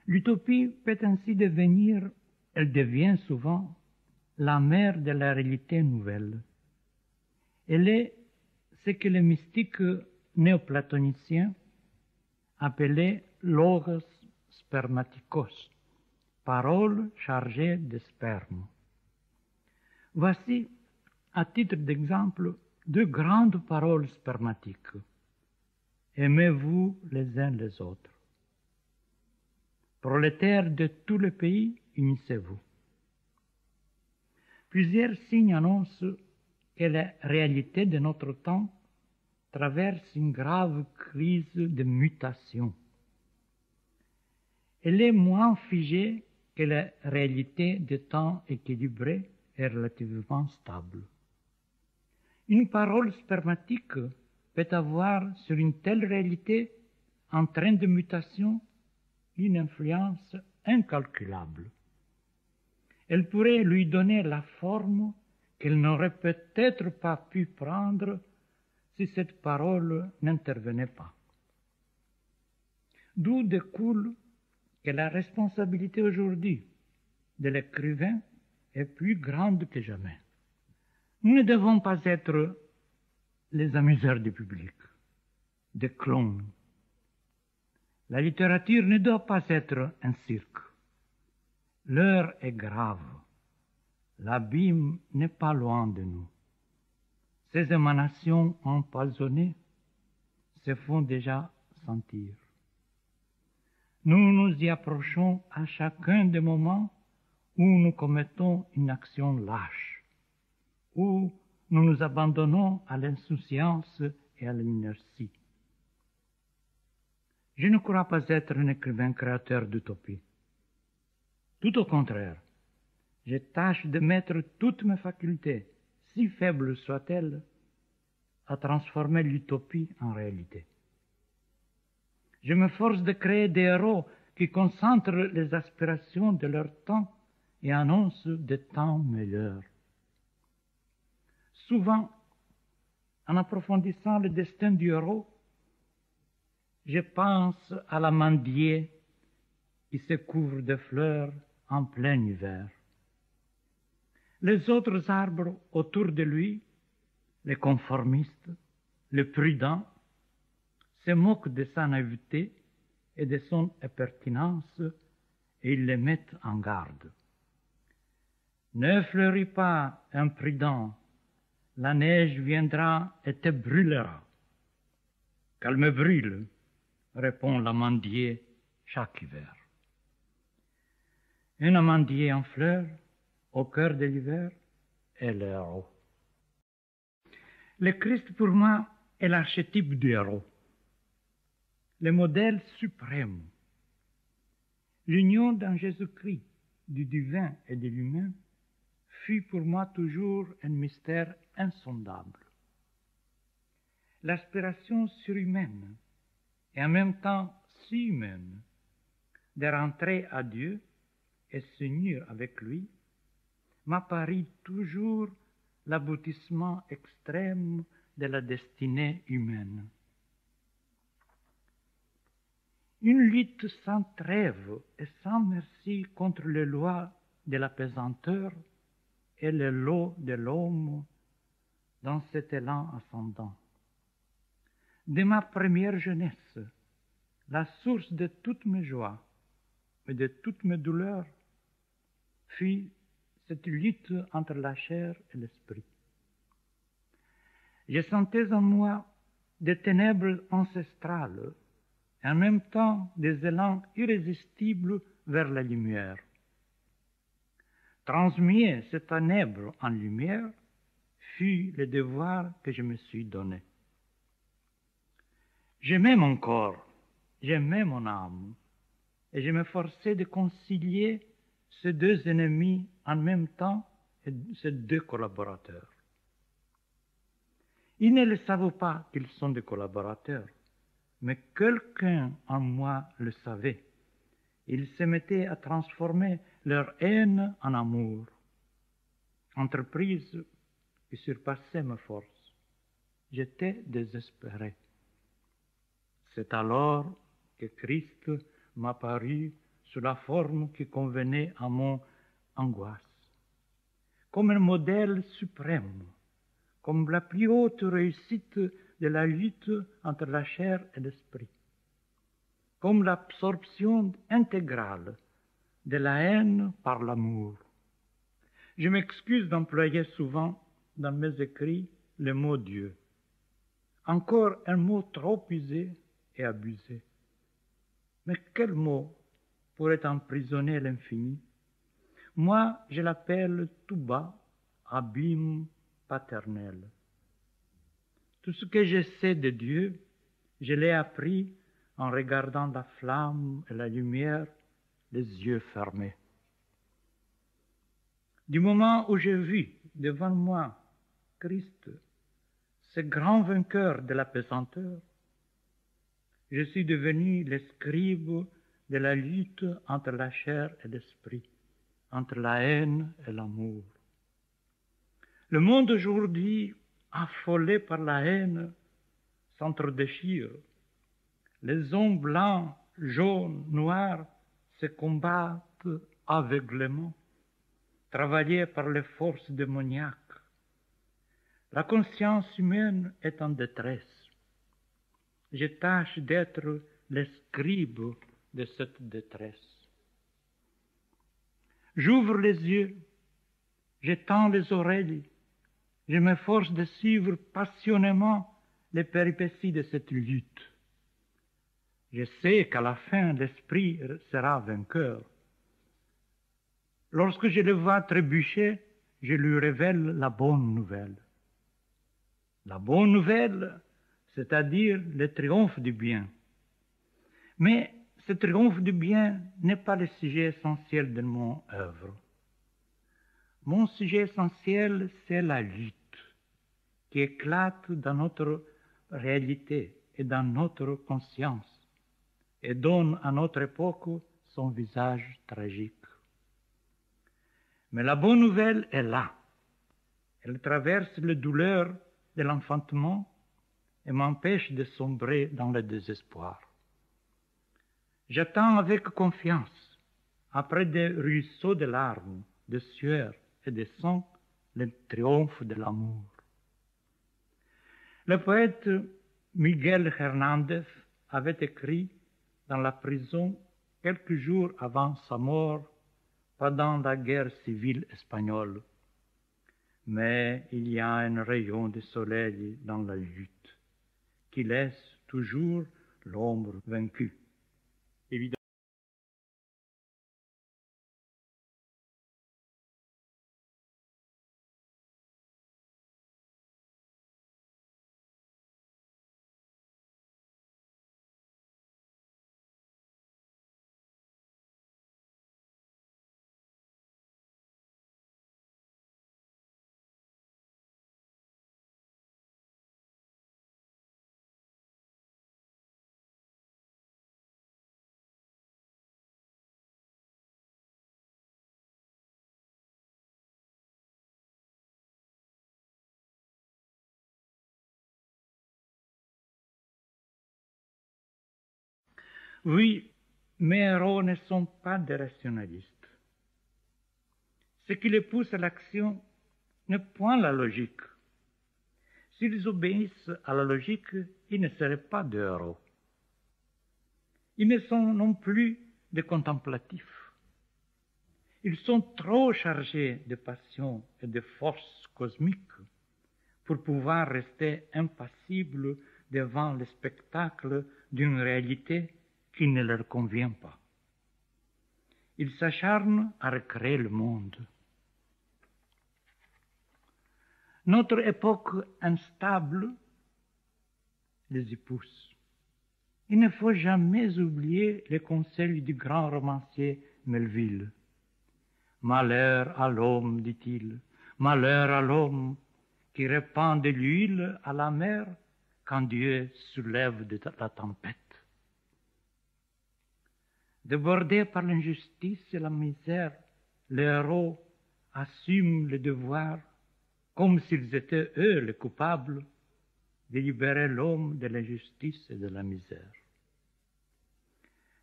S1: L'utopie peut ainsi devenir, elle devient souvent, la mère de la réalité nouvelle. Elle est ce que les mystiques néoplatoniciens appelaient logos spermatikos, parole chargée de sperme. Voici, à titre d'exemple, 2 grandes paroles spermatiques. Aimez-vous les uns les autres. Prolétaires de tout le pays, unissez-vous. Plusieurs signes annoncent que la réalité de notre temps traverse une grave crise de mutation. Elle est moins figée que la réalité des temps équilibrés et relativement stable. Une parole spermatique peut avoir sur une telle réalité en train de mutation une influence incalculable. Elle pourrait lui donner la forme qu'elle n'aurait peut-être pas pu prendre si cette parole n'intervenait pas. D'où découle que la responsabilité aujourd'hui de l'écrivain est plus grande que jamais. Nous ne devons pas être les amuseurs du public, des clowns. La littérature ne doit pas être un cirque. L'heure est grave. L'abîme n'est pas loin de nous. Ces émanations empoisonnées se font déjà sentir. Nous nous y approchons à chacun des moments où nous commettons une action lâche, où nous nous abandonnons à l'insouciance et à l'inertie. Je ne crois pas être un écrivain créateur d'utopie. Tout au contraire, je tâche de mettre toutes mes facultés, si faibles soient-elles, à transformer l'utopie en réalité. Je m'efforce de créer des héros qui concentrent les aspirations de leur temps et annoncent des temps meilleurs. Souvent, en approfondissant le destin du héros, je pense à l'amandier qui se couvre de fleurs en plein hiver. Les autres arbres autour de lui, les conformistes, les prudents, se moquent de sa naïveté et de son impertinence et ils les mettent en garde. Ne fleuris pas, imprudent, la neige viendra et te brûlera. Qu'elle me brûle, répond l'amandier chaque hiver. Un amandier en fleurs, au cœur de l'hiver, est le héros. Le Christ, pour moi, est l'archétype du héros, le modèle suprême. L'union dans Jésus-Christ du divin et de l'humain fut pour moi toujours un mystère insondable. L'aspiration surhumaine et en même temps si humaine de rentrer à Dieu et s'unir avec lui m'apparaît toujours l'aboutissement extrême de la destinée humaine. Une lutte sans trêve et sans merci contre les lois de la pesanteur et le lot de l'homme dans cet élan ascendant. De ma première jeunesse, la source de toutes mes joies et de toutes mes douleurs fut cette lutte entre la chair et l'esprit. Je sentais en moi des ténèbres ancestrales et en même temps des élans irrésistibles vers la lumière. Transmuer ces ténèbres en lumière fut le devoir que je me suis donné. J'aimais mon corps, j'aimais mon âme, et je m'efforçais de concilier ces deux ennemis en même temps et ces deux collaborateurs. Ils ne le savent pas qu'ils sont des collaborateurs, mais quelqu'un en moi le savait. Ils se mettaient à transformer leur haine en amour, entreprise qui surpassait mes forces. J'étais désespéré. C'est alors que Christ m'apparut sous la forme qui convenait à mon angoisse, comme un modèle suprême, comme la plus haute réussite de la lutte entre la chair et l'esprit, comme l'absorption intégrale de la haine par l'amour. Je m'excuse d'employer souvent dans mes écrits le mot Dieu, encore un mot trop usé et abusé. Mais quel mot pourrait emprisonner l'infini? Moi, je l'appelle tout bas abîme paternel. Tout ce que je sais de Dieu, je l'ai appris en regardant la flamme et la lumière, les yeux fermés. Du moment où j'ai vu devant moi Christ, ce grand vainqueur de la pesanteur, je suis devenu le scribe de la lutte entre la chair et l'esprit, entre la haine et l'amour. Le monde aujourd'hui, affolé par la haine, s'entre-déchire. Les hommes blancs, jaunes, noirs se combattent aveuglément, travaillés par les forces démoniaques. La conscience humaine est en détresse. Je tâche d'être le scribe de cette détresse. J'ouvre les yeux, je tends les oreilles, je m'efforce de suivre passionnément les péripéties de cette lutte. Je sais qu'à la fin, l'esprit sera vainqueur. Lorsque je le vois trébucher, je lui révèle la bonne nouvelle. La bonne nouvelle, c'est-à-dire le triomphe du bien. Mais ce triomphe du bien n'est pas le sujet essentiel de mon œuvre. Mon sujet essentiel, c'est la lutte qui éclate dans notre réalité et dans notre conscience et donne à notre époque son visage tragique. Mais la bonne nouvelle est là. Elle traverse les douleurs de l'enfantement et m'empêche de sombrer dans le désespoir. J'attends avec confiance, après des ruisseaux de larmes, de sueur et de sang, le triomphe de l'amour. Le poète Miguel Hernández avait écrit dans la prison quelques jours avant sa mort pendant la guerre civile espagnole. Mais il y a un rayon de soleil dans la lutte qui laisse toujours l'ombre vaincue. Évidemment. Oui, mes héros ne sont pas des rationalistes. Ce qui les pousse à l'action n'est point la logique. S'ils obéissent à la logique, ils ne seraient pas des héros. Ils ne sont non plus des contemplatifs. Ils sont trop chargés de passion et de force cosmique pour pouvoir rester impassibles devant le spectacle d'une réalité qui ne leur convient pas. Ils s'acharnent à recréer le monde. Notre époque instable les y pousse. Il ne faut jamais oublier les conseils du grand romancier Melville. Malheur à l'homme, dit-il, malheur à l'homme qui répand de l'huile à la mer quand Dieu soulève de la tempête. Débordés par l'injustice et la misère, les héros assument le devoir, comme s'ils étaient eux les coupables, de libérer l'homme de l'injustice et de la misère.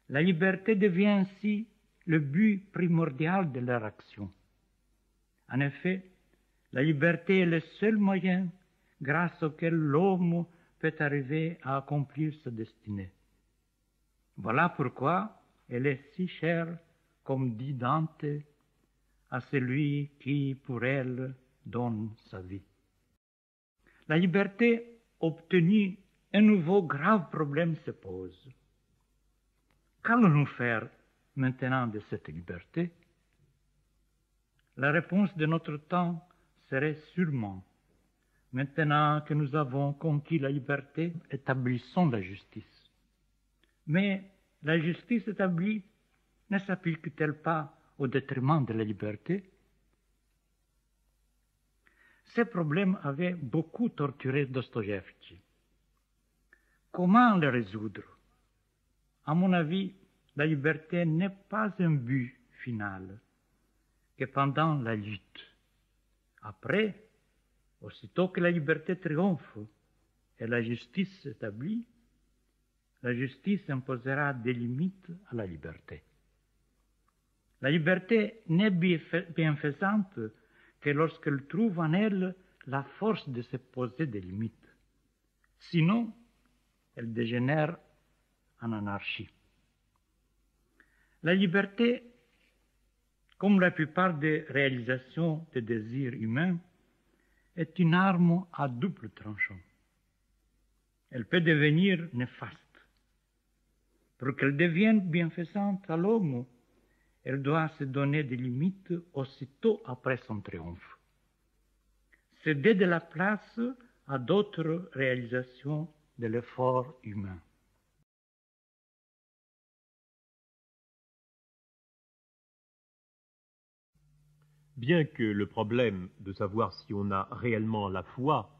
S1: La liberté devient ainsi le but primordial de leur action. En effet, la liberté est le seul moyen grâce auquel l'homme peut arriver à accomplir sa destinée. Voilà pourquoi elle est si chère, comme dit Dante, à celui qui, pour elle, donne sa vie. La liberté obtenue, un nouveau grave problème se pose. Qu'allons-nous faire maintenant de cette liberté? La réponse de notre temps serait sûrement: maintenant que nous avons conquis la liberté, établissons la justice. Mais la justice établie ne s'applique-t-elle pas au détriment de la liberté? Ces problèmes avaient beaucoup torturé Dostoïevski. Comment les résoudre? À mon avis, la liberté n'est pas un but final, que pendant la lutte. Après, aussitôt que la liberté triomphe et la justice s'établit, la justice imposera des limites à la liberté. La liberté n'est bienfaisante que lorsqu'elle trouve en elle la force de se poser des limites. Sinon, elle dégénère en anarchie. La liberté, comme la plupart des réalisations des désirs humains, est une arme à double tranchant. Elle peut devenir néfaste. Pour qu'elle devienne bienfaisante à l'homme, elle doit se donner des limites aussitôt après son triomphe. Céder de la place à d'autres réalisations de l'effort humain.
S3: Bien que le problème de savoir si on a réellement la foi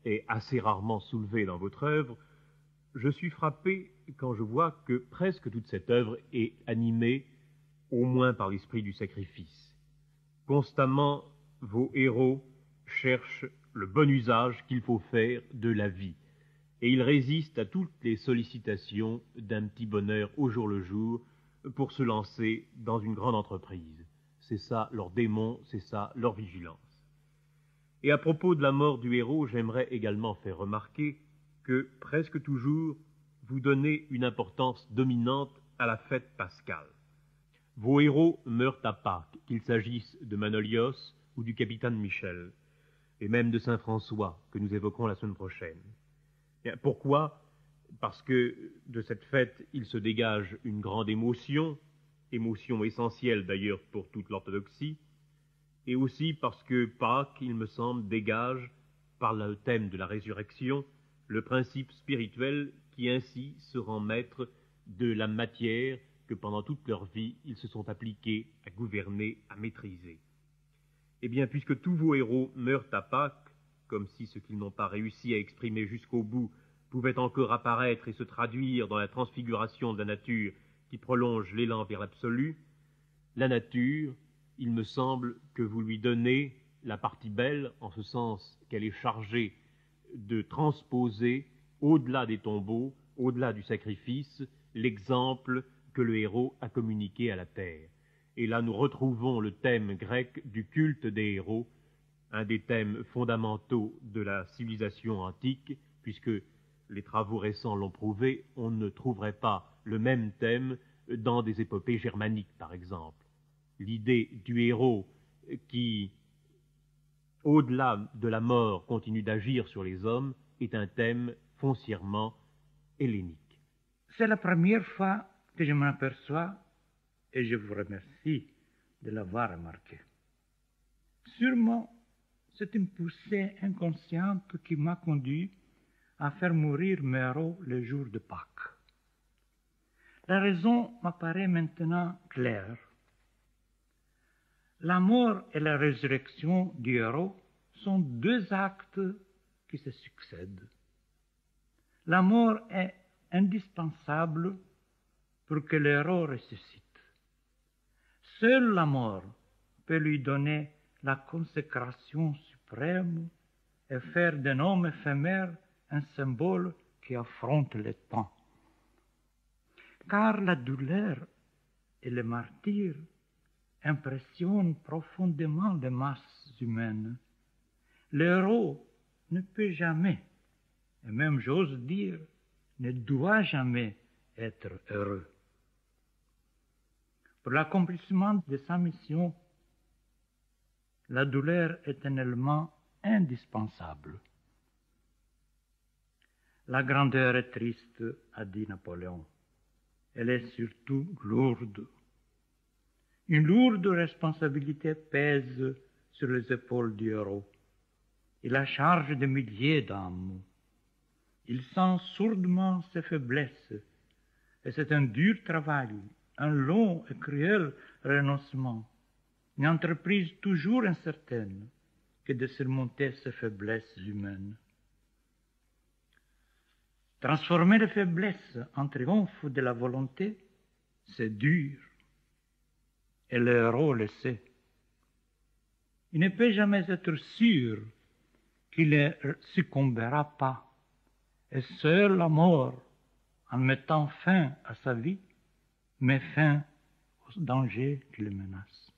S3: est assez rarement soulevé dans votre œuvre, je suis frappé quand je vois que presque toute cette œuvre est animée au moins par l'esprit du sacrifice. Constamment, vos héros cherchent le bon usage qu'il faut faire de la vie, et ils résistent à toutes les sollicitations d'un petit bonheur au jour le jour pour se lancer dans une grande entreprise. C'est ça leur démon, c'est ça leur vigilance. Et à propos de la mort du héros, j'aimerais également faire remarquer que presque toujours vous donnez une importance dominante à la fête pascale. Vos héros meurent à Pâques, qu'il s'agisse de Manolios ou du capitaine Michel, et même de Saint François, que nous évoquerons la semaine prochaine. Pourquoi ? Parce que de cette fête, il se dégage une grande émotion essentielle d'ailleurs pour toute l'orthodoxie, et aussi parce que Pâques, il me semble, dégage, par le thème de la résurrection, le principe spirituel qui ainsi se rend maître de la matière que pendant toute leur vie, ils se sont appliqués à gouverner, à maîtriser. Eh bien, puisque tous vos héros meurent à Pâques, comme si ce qu'ils n'ont pas réussi à exprimer jusqu'au bout pouvait encore apparaître et se traduire dans la transfiguration de la nature qui prolonge l'élan vers l'absolu, la nature, il me semble que vous lui donnez la partie belle, en ce sens qu'elle est chargée de transposer, au-delà des tombeaux, au-delà du sacrifice, l'exemple que le héros a communiqué à la terre. Et là, nous retrouvons le thème grec du culte des héros, un des thèmes fondamentaux de la civilisation antique, puisque les travaux récents l'ont prouvé, on ne trouverait pas le même thème dans des épopées germaniques, par exemple. L'idée du héros qui, au-delà de la mort, continue d'agir sur les hommes est un thème foncièrement hellénique.
S1: C'est la première fois que je m'en aperçois et je vous remercie de l'avoir remarqué. Sûrement, c'est une poussée inconsciente qui m'a conduit à faire mourir mes héros le jour de Pâques. La raison m'apparaît maintenant claire. La mort et la résurrection du héros sont deux actes qui se succèdent. La mort est indispensable pour que le héros ressuscite. Seule la mort peut lui donner la consécration suprême et faire d'un homme éphémère un symbole qui affronte le temps. Car la douleur et le martyre impressionnent profondément les masses humaines. Le héros ne peut jamais, et même j'ose dire, ne doit jamais être heureux. Pour l'accomplissement de sa mission, la douleur est un élément indispensable. La grandeur est triste, a dit Napoléon. Elle est surtout lourde. Une lourde responsabilité pèse sur les épaules du héros. Il a charge de milliers d'âmes. Il sent sourdement ses faiblesses, et c'est un dur travail, un long et cruel renoncement, une entreprise toujours incertaine que de surmonter ces faiblesses humaines. Transformer les faiblesses en triomphe de la volonté, c'est dur, et le héros le sait. Il ne peut jamais être sûr qu'il ne succombera pas, et seule la mort, en mettant fin à sa vie, met fin aux dangers qui le menacent.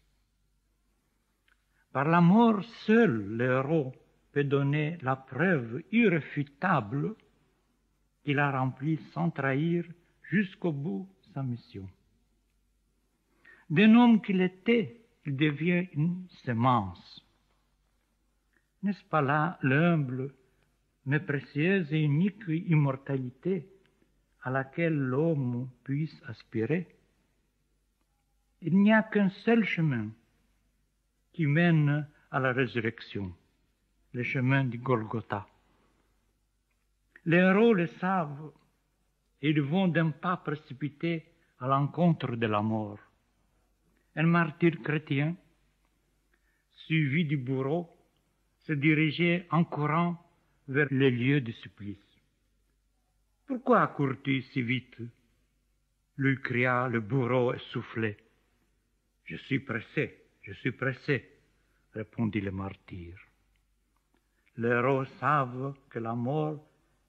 S1: Par la mort seul, le héros peut donner la preuve irréfutable qu'il a rempli sans trahir jusqu'au bout sa mission. D'un homme qu'il était, il devient une semence. N'est-ce pas là l'humble mais précieuse et unique immortalité à laquelle l'homme puisse aspirer. Il n'y a qu'un seul chemin qui mène à la résurrection, le chemin du Golgotha. Les héros le savent et ils vont d'un pas précipité à l'encontre de la mort. Un martyr chrétien, suivi du bourreau, se dirigeait en courant vers les lieux du supplice. « Pourquoi accours-tu si vite » lui cria le bourreau essoufflé. « Je suis pressé, répondit le martyr. Les héros savent que la mort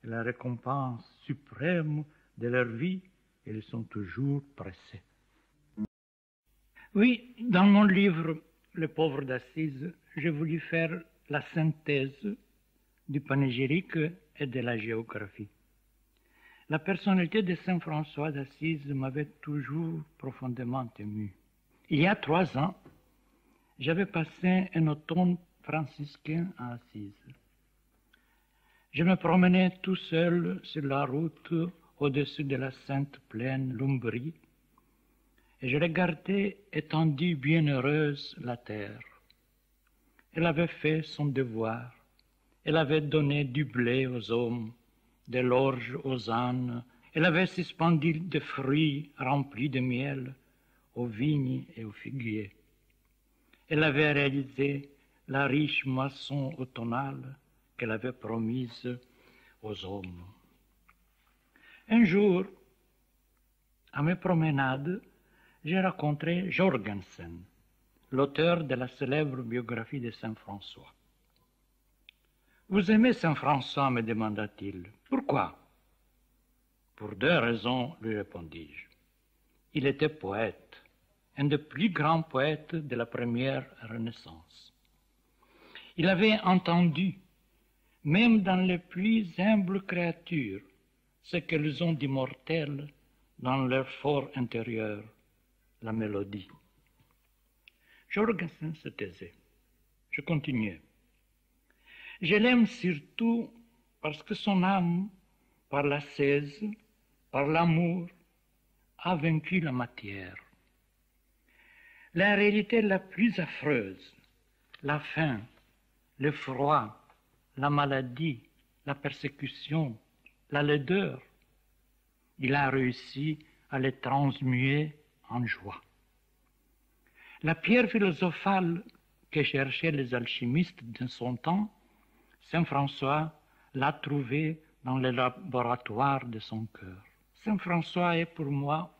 S1: est la récompense suprême de leur vie et ils sont toujours pressés. Oui, dans mon livre « Le pauvre d'Assise », j'ai voulu faire la synthèse du panégyrique et de la géographie. La personnalité de Saint François d'Assise m'avait toujours profondément ému. Il y a 3 ans, j'avais passé un automne franciscain à Assise. Je me promenais tout seul sur la route au-dessus de la sainte plaine l'Umbrie et je regardais étendue bienheureuse la terre. Elle avait fait son devoir. Elle avait donné du blé aux hommes, de l'orge aux ânes. Elle avait suspendu des fruits remplis de miel aux vignes et aux figuiers. Elle avait réalisé la riche moisson automnale qu'elle avait promise aux hommes. Un jour, à mes promenades, j'ai rencontré Jorgensen, l'auteur de la célèbre biographie de Saint François. « Vous aimez Saint François » me demanda-t-il. « Pourquoi ?»« Pour 2 raisons, lui répondis-je. Il était poète, un des plus grands poètes de la première Renaissance. Il avait entendu, même dans les plus humbles créatures, ce qu'elles ont d'immortel dans leur fort intérieur, la mélodie. » Jorgensen se taisait. Je continuais. « Je l'aime surtout parce que son âme, par l'ascèse, par l'amour, a vaincu la matière. La réalité la plus affreuse, la faim, le froid, la maladie, la persécution, la laideur, il a réussi à les transmuer en joie. La pierre philosophale que cherchaient les alchimistes de son temps, Saint François l'a trouvée dans le laboratoire de son cœur. Saint François est pour moi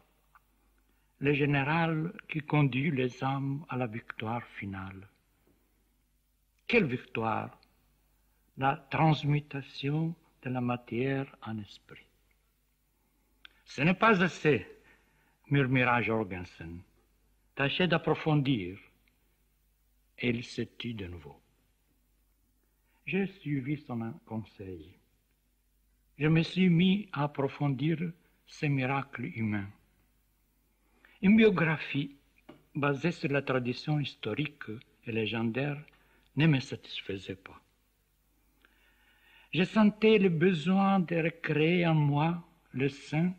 S1: le général qui conduit les âmes à la victoire finale. Quelle victoire? La transmutation de la matière en esprit. Ce n'est pas assez, murmura Jorgensen. Tâchez d'approfondir. Et il se tut de nouveau. J'ai suivi son conseil. Je me suis mis à approfondir ces miracles humains. Une biographie basée sur la tradition historique et légendaire ne me satisfaisait pas. Je sentais le besoin de recréer en moi le saint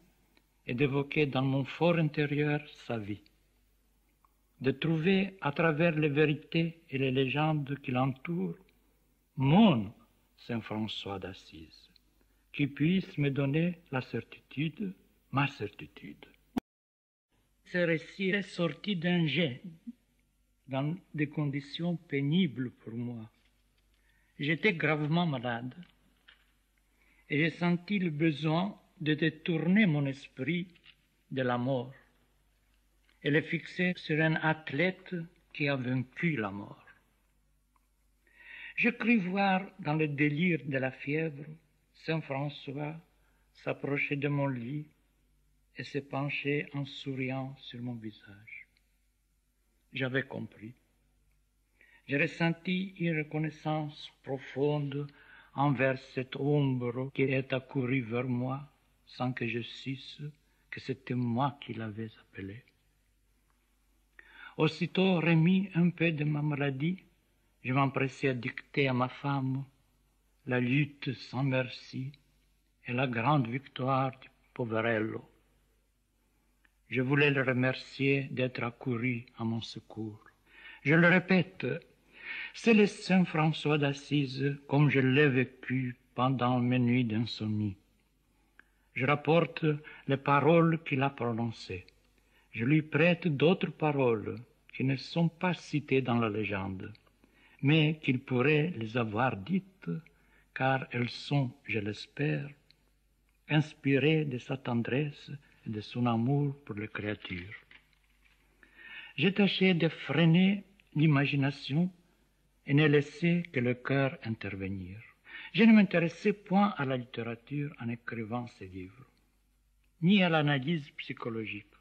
S1: et d'évoquer dans mon fort intérieur sa vie, de trouver à travers les vérités et les légendes qui l'entourent mon Saint François d'Assise, qui puisse me donner la certitude, ma certitude. Ce récit est sorti d'un jet, dans des conditions pénibles pour moi. J'étais gravement malade et j'ai senti le besoin de détourner mon esprit de la mort et le fixer sur un athlète qui a vaincu la mort. Je crus voir dans le délire de la fièvre Saint François s'approcher de mon lit et se pencher en souriant sur mon visage. J'avais compris. J'ai ressenti une reconnaissance profonde envers cette ombre qui est accourue vers moi sans que je susse que c'était moi qui l'avais appelée. Aussitôt remis un peu de ma maladie, je m'empressai à dicter à ma femme la lutte sans merci et la grande victoire du Poverello. Je voulais le remercier d'être accouru à mon secours. Je le répète, c'est le Saint François d'Assise comme je l'ai vécu pendant mes nuits d'insomnie. Je rapporte les paroles qu'il a prononcées. Je lui prête d'autres paroles qui ne sont pas citées dans la légende, mais qu'il pourrait les avoir dites, car elles sont, je l'espère, inspirées de sa tendresse et de son amour pour les créatures. J'ai tâché de freiner l'imagination et ne laisser que le cœur intervenir. Je ne m'intéressais point à la littérature en écrivant ces livres, ni à l'analyse psychologique.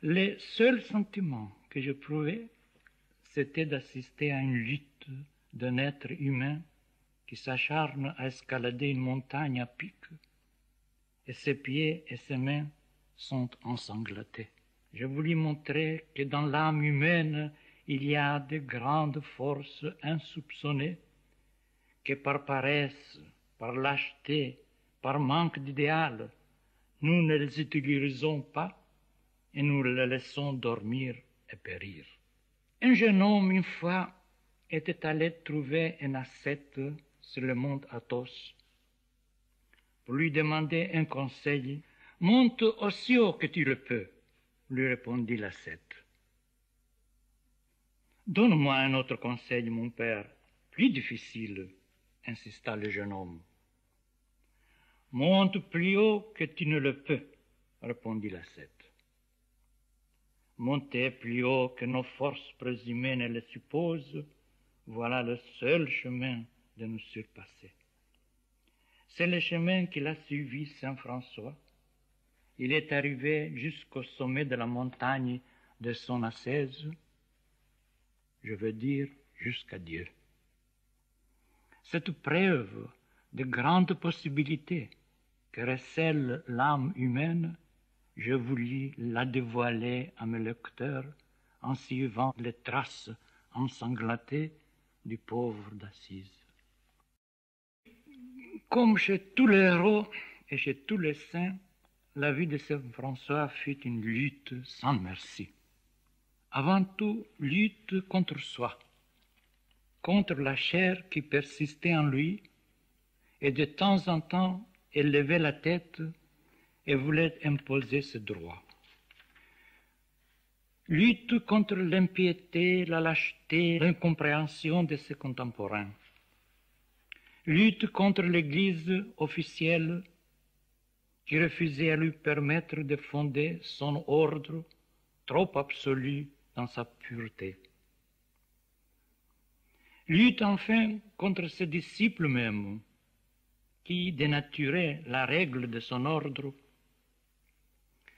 S1: Le seul sentiment que j'éprouvais, c'était d'assister à une lutte d'un être humain qui s'acharne à escalader une montagne à pic, et ses pieds et ses mains sont ensanglantés. Je voulais montrer que dans l'âme humaine, il y a de grandes forces insoupçonnées, que par paresse, par lâcheté, par manque d'idéal, nous ne les utilisons pas et nous les laissons dormir et périr. Un jeune homme, une fois, était allé trouver un ascète sur le mont Athos pour lui demander un conseil. « Monte aussi haut que tu le peux », lui répondit l'ascète. « Donne-moi un autre conseil, mon père, plus difficile, » insista le jeune homme. « Monte plus haut que tu ne le peux, » répondit l'ascète. « Monter plus haut que nos forces présumées ne le supposent, voilà le seul chemin de nous surpasser. » C'est le chemin qu'il a suivi Saint François. Il est arrivé jusqu'au sommet de la montagne de son ascèse, je veux dire jusqu'à Dieu. Cette preuve de grandes possibilités que recèle l'âme humaine, je voulus la dévoiler à mes lecteurs en suivant les traces ensanglantées du pauvre d'Assise. Comme chez tous les héros et chez tous les saints, la vie de Saint François fut une lutte sans merci. Avant tout, lutte contre soi, contre la chair qui persistait en lui, et de temps en temps, elle levait la tête et voulait imposer ses droits. Lutte contre l'impiété, la lâcheté, l'incompréhension de ses contemporains. Lutte contre l'Église officielle qui refusait à lui permettre de fonder son ordre trop absolu dans sa pureté. Lutte enfin contre ses disciples même, qui dénaturaient la règle de son ordre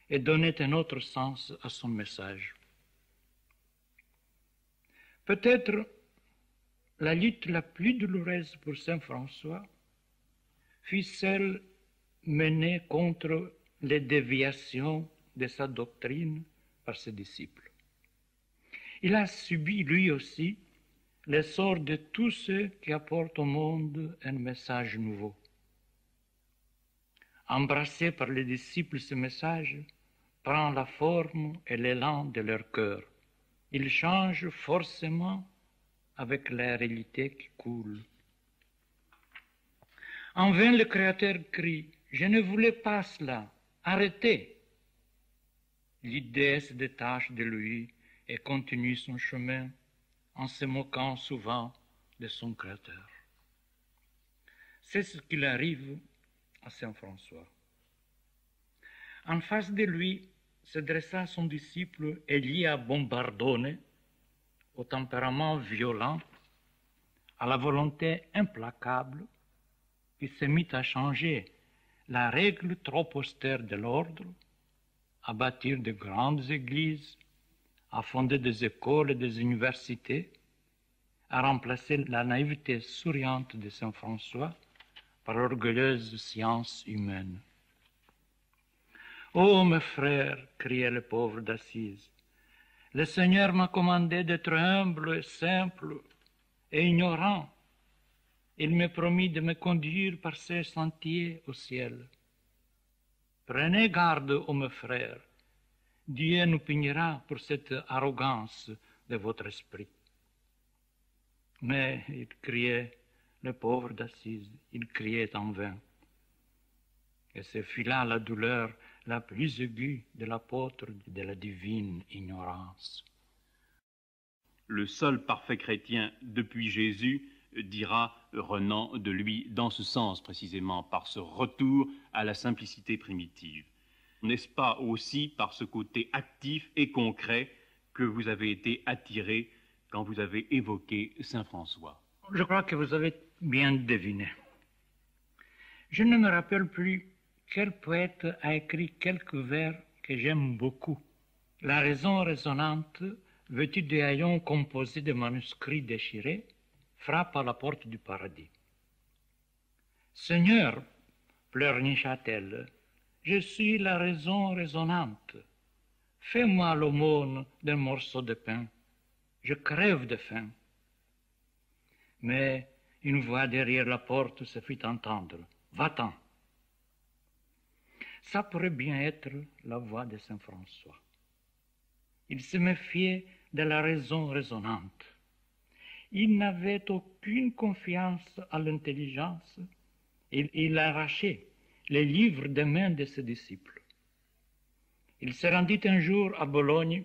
S1: et donnaient un autre sens à son message. Peut-être la lutte la plus douloureuse pour Saint François fut celle menée contre les déviations de sa doctrine par ses disciples. Il a subi lui aussi le sort de tous ceux qui apportent au monde un message nouveau. Embrassé par les disciples, ce message prend la forme et l'élan de leur cœur. Il change forcément avec la réalité qui coule. En vain, le Créateur crie « Je ne voulais pas cela, arrêtez !» L'idée se détache de lui et continue son chemin en se moquant souvent de son Créateur. C'est ce qu'il arrive à Saint François. En face de lui se dressa son disciple Elia Bombardone, au tempérament violent, à la volonté implacable, qui se mit à changer la règle trop austère de l'ordre, à bâtir de grandes églises, à fonder des écoles et des universités, à remplacer la naïveté souriante de Saint François par l'orgueilleuse science humaine. « Oh, mes frères !» criait le pauvre d'Assise, « le Seigneur m'a commandé d'être humble et simple et ignorant, Il me promit de me conduire par ces sentiers au ciel. Prenez garde, ô mes frères, Dieu nous punira pour cette arrogance de votre esprit. Mais il criait, le pauvre d'Assise, il criait en vain. Et ce fut là la douleur la plus aiguë de l'apôtre de la divine ignorance.
S2: Le seul parfait chrétien depuis Jésus dira, Renan, de lui dans ce sens précisément, par ce retour à la simplicité primitive. N'est-ce pas aussi par ce côté actif et concret que vous avez été attiré quand vous avez évoqué Saint François?
S1: Je crois que vous avez bien deviné. Je ne me rappelle plus quel poète a écrit quelques vers que j'aime beaucoup. La raison résonnante, vêtue de haillons composés de manuscrits déchirés, frappe à la porte du paradis. Seigneur, pleurnicha-t-elle, je suis la raison résonnante. Fais-moi l'aumône d'un morceau de pain. Je crève de faim. Mais une voix derrière la porte se fit entendre. Va-t'en. Ça pourrait bien être la voix de Saint François. Il se méfiait de la raison résonnante. Il n'avait aucune confiance à l'intelligence. Il arrachait les livres des mains de ses disciples. Il se rendit un jour à Bologne,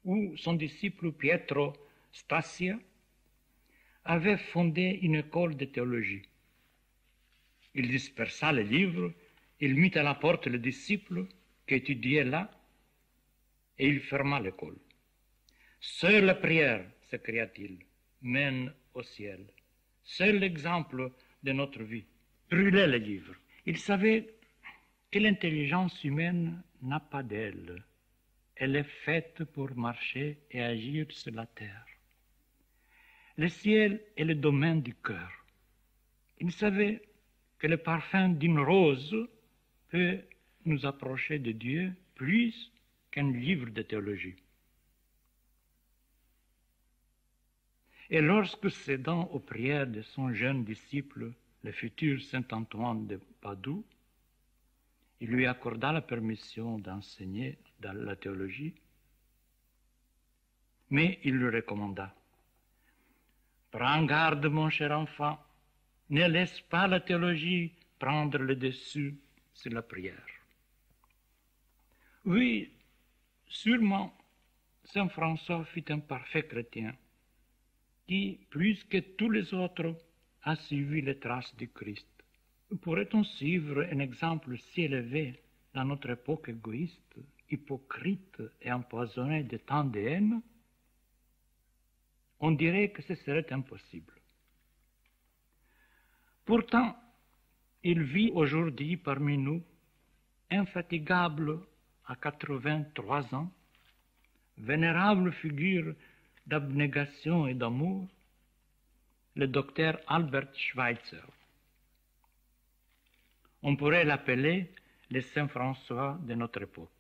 S1: où son disciple Pietro Stassia avait fondé une école de théologie. Il dispersa les livres, il mit à la porte le disciple qui étudiait là, et il ferma l'école. Seule la prière, s'écria-t-il, mène au ciel. Seul l'exemple de notre vie. Brûlez les livres. Il savait que l'intelligence humaine n'a pas d'aile. Elle est faite pour marcher et agir sur la terre. Le ciel est le domaine du cœur. Il savait que le parfum d'une rose peut nous approcher de Dieu plus qu'un livre de théologie. Et lorsque, cédant aux prières de son jeune disciple, le futur Saint Antoine de Padoue, il lui accorda la permission d'enseigner dans la théologie, mais il lui recommanda « Prends garde, mon cher enfant, ne laisse pas la théologie prendre le dessus sur la prière. » Oui, sûrement, Saint François fut un parfait chrétien qui, plus que tous les autres, a suivi les traces du Christ. Pourrait-on suivre un exemple si élevé dans notre époque égoïste, hypocrite et empoisonnée de tant de haine? On dirait que ce serait impossible. Pourtant, il vit aujourd'hui parmi nous, infatigable à 83 ans, vénérable figure d'abnégation et d'amour, le docteur Albert Schweitzer. On pourrait l'appeler le Saint François de notre époque.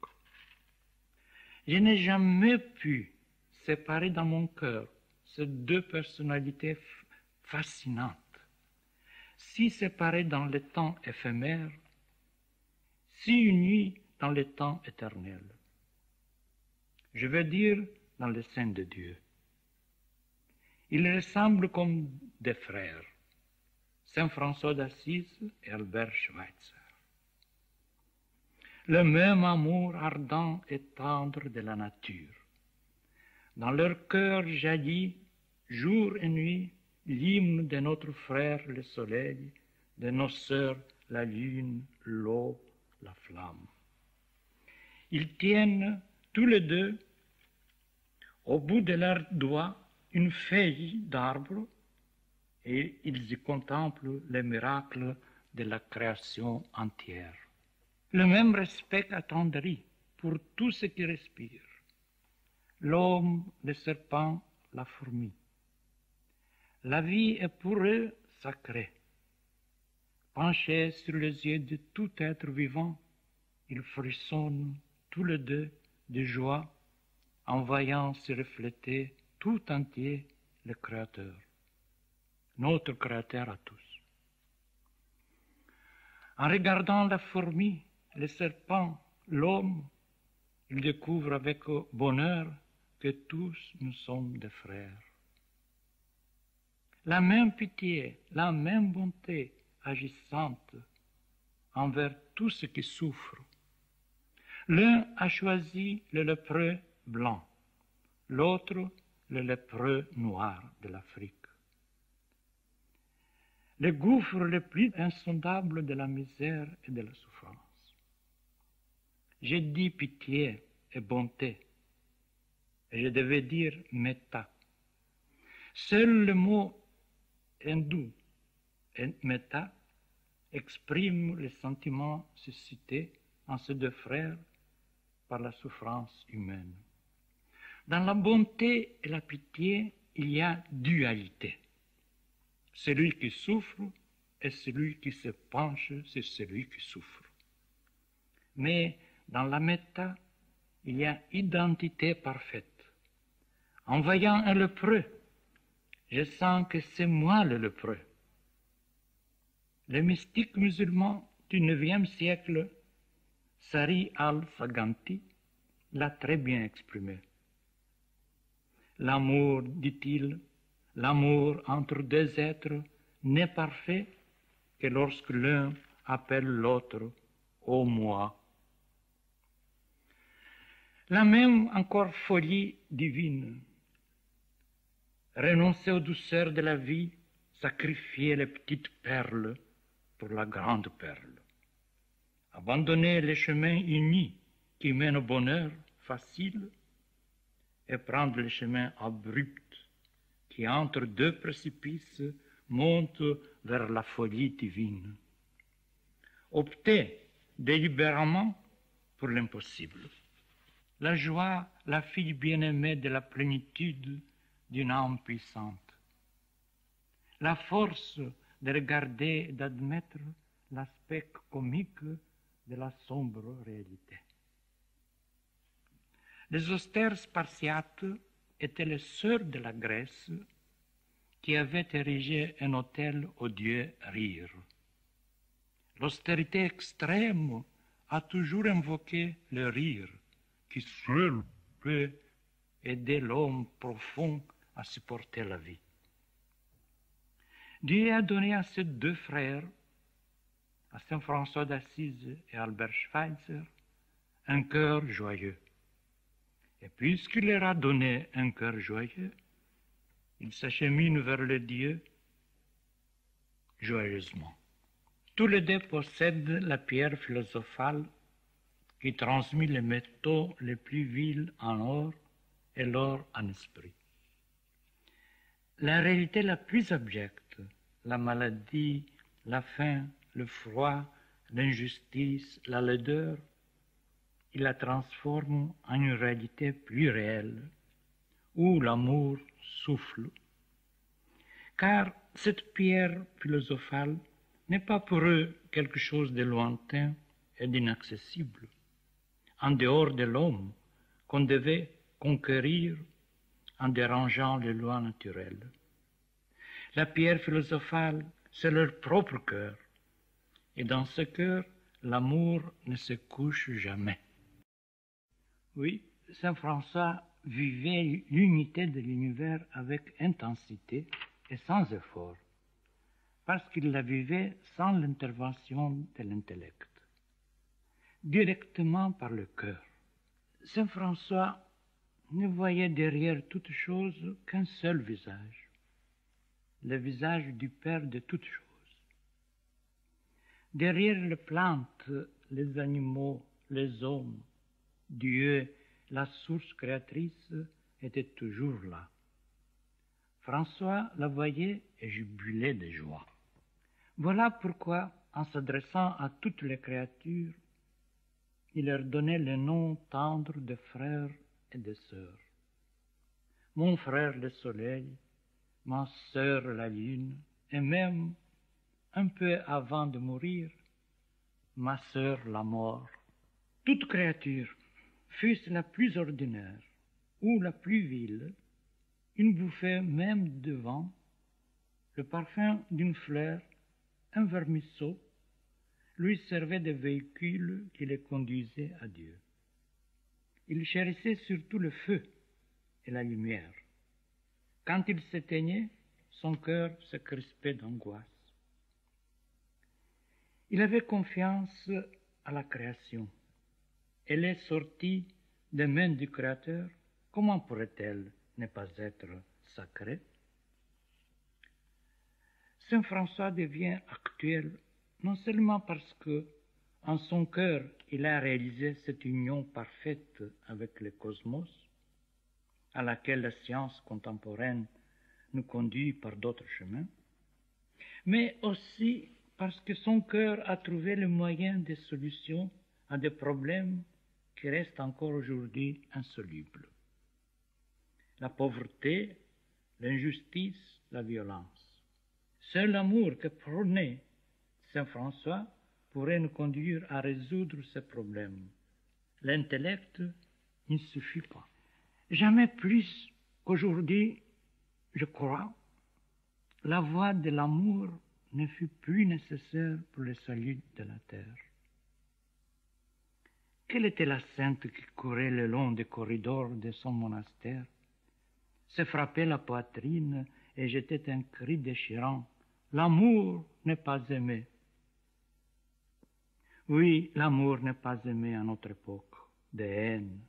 S1: Je n'ai jamais pu séparer dans mon cœur ces deux personnalités fascinantes, si séparées dans le temps éphémère, si unies dans le temps éternel. Je veux dire dans le sein de Dieu. Ils ressemblent comme des frères, Saint François d'Assise et Albert Schweitzer. Le même amour ardent et tendre de la nature. Dans leur cœur jaillit, jour et nuit, l'hymne de notre frère le soleil, de nos sœurs la lune, l'eau, la flamme. Ils tiennent tous les deux, au bout de leurs doigts, une feuille d'arbre, et ils y contemplent les miracles de la création entière. Le même respect attendri pour tout ce qui respire. L'homme, le serpent, la fourmi. La vie est pour eux sacrée. Penchés sur les yeux de tout être vivant, ils frissonnent tous les deux de joie en voyant se refléter tout entier le Créateur. notre Créateur à tous. En regardant la fourmi, le serpent, l'homme, il découvre avec bonheur que tous nous sommes des frères. La même pitié, la même bonté agissante envers tous ceux qui souffrent. L'un a choisi le lépreux blanc, l'autre le lépreux noir de l'Afrique. Le gouffre le plus insondable de la misère et de la souffrance. J'ai dit pitié et bonté, et je devais dire metta. Seul le mot hindou, metta, exprime les sentiments suscités en ces deux frères par la souffrance humaine. Dans la bonté et la pitié, il y a dualité. Celui qui souffre et celui qui se penche sur celui qui souffre. Mais dans la metta, il y a identité parfaite. En voyant un lépreux, je sens que c'est moi le lépreux. Le mystique musulman du IXe siècle, Sari al-Saganti, l'a très bien exprimé. L'amour, dit-il, l'amour entre deux êtres n'est parfait que lorsque l'un appelle l'autre « ô moi ». La même encore folie divine. Renoncer aux douceurs de la vie, sacrifier les petites perles pour la grande perle. Abandonner les chemins unis qui mènent au bonheur facile et prendre les chemins abrupts qui, entre deux précipices, montent vers la folie divine. Opter délibérément pour l'impossible. La joie, la fille bien-aimée de la plénitude d'une âme puissante. La force de regarder et d'admettre l'aspect comique de la sombre réalité. Les austères spartiates étaient les sœurs de la Grèce qui avaient érigé un autel au dieu Rire. L'austérité extrême a toujours invoqué le rire qui seul peut aider l'homme profond à supporter la vie. Dieu a donné à ces deux frères, à Saint François d'Assise et Albert Schweitzer, un cœur joyeux. Et puisqu'il leur a donné un cœur joyeux, ils s'acheminent vers le Dieu joyeusement. Tous les deux possèdent la pierre philosophale qui transmet les métaux les plus vils en or et l'or en esprit. La réalité la plus abjecte, la maladie, la faim, le froid, l'injustice, la laideur, il la transforme en une réalité plus réelle, où l'amour souffle. Car cette pierre philosophale n'est pas pour eux quelque chose de lointain et d'inaccessible, en dehors de l'homme qu'on devait conquérir en dérangeant les lois naturelles. La pierre philosophale, c'est leur propre cœur, et dans ce cœur, l'amour ne se couche jamais. Oui, Saint François vivait l'unité de l'univers avec intensité et sans effort, parce qu'il la vivait sans l'intervention de l'intellect, directement par le cœur. Saint François ne voyait derrière toute chose qu'un seul visage, le visage du Père de toutes choses. Derrière les plantes, les animaux, les hommes, Dieu, la source créatrice, était toujours là. François la voyait et jubilait de joie. Voilà pourquoi, en s'adressant à toutes les créatures, il leur donnait le nom tendre de frères et de sœurs. Mon frère le soleil, ma sœur la lune, et même, un peu avant de mourir, ma sœur la mort. Toute créature, fût-ce la plus ordinaire ou la plus vile, une bouffée même de vent, le parfum d'une fleur, un vermisseau, lui servait de véhicule qui les conduisait à Dieu. Il chérissait surtout le feu et la lumière. Quand il s'éteignait, son cœur se crispait d'angoisse. Il avait confiance à la création. Elle est sortie des mains du Créateur. Comment pourrait-elle ne pas être sacrée? Saint François devient actuel non seulement parce que, en son cœur, il a réalisé cette union parfaite avec le cosmos, à laquelle la science contemporaine nous conduit par d'autres chemins, mais aussi parce que son cœur a trouvé le moyen de solution à des problèmes qui restent encore aujourd'hui insolubles. La pauvreté, l'injustice, la violence. Seul l'amour que prônait Saint François pourrait nous conduire à résoudre ces problèmes. L'intellect ne suffit pas. Jamais plus qu'aujourd'hui, je crois, la voie de l'amour ne fut plus nécessaire pour le salut de la terre. Quelle était la sainte qui courait le long des corridors de son monastère, se frappait la poitrine et jetait un cri déchirant: « L'amour n'est pas aimé ». Oui, l'amour n'est pas aimé à notre époque de haine,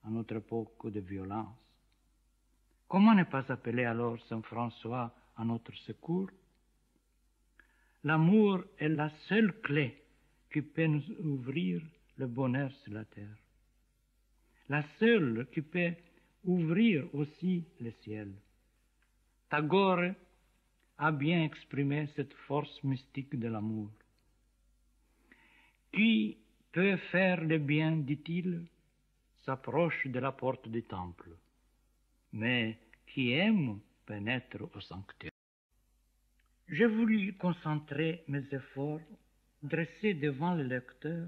S1: à notre époque de violence. Comment ne pas appeler alors Saint François à notre secours? L'amour est la seule clé qui peut nous ouvrir le bonheur sur la terre. La seule qui peut ouvrir aussi le ciel. Tagore a bien exprimé cette force mystique de l'amour. Qui peut faire le bien, dit-il, s'approche de la porte du temple, mais qui aime pénètre au sanctuaire. J'ai voulu concentrer mes efforts, dresser devant le lecteur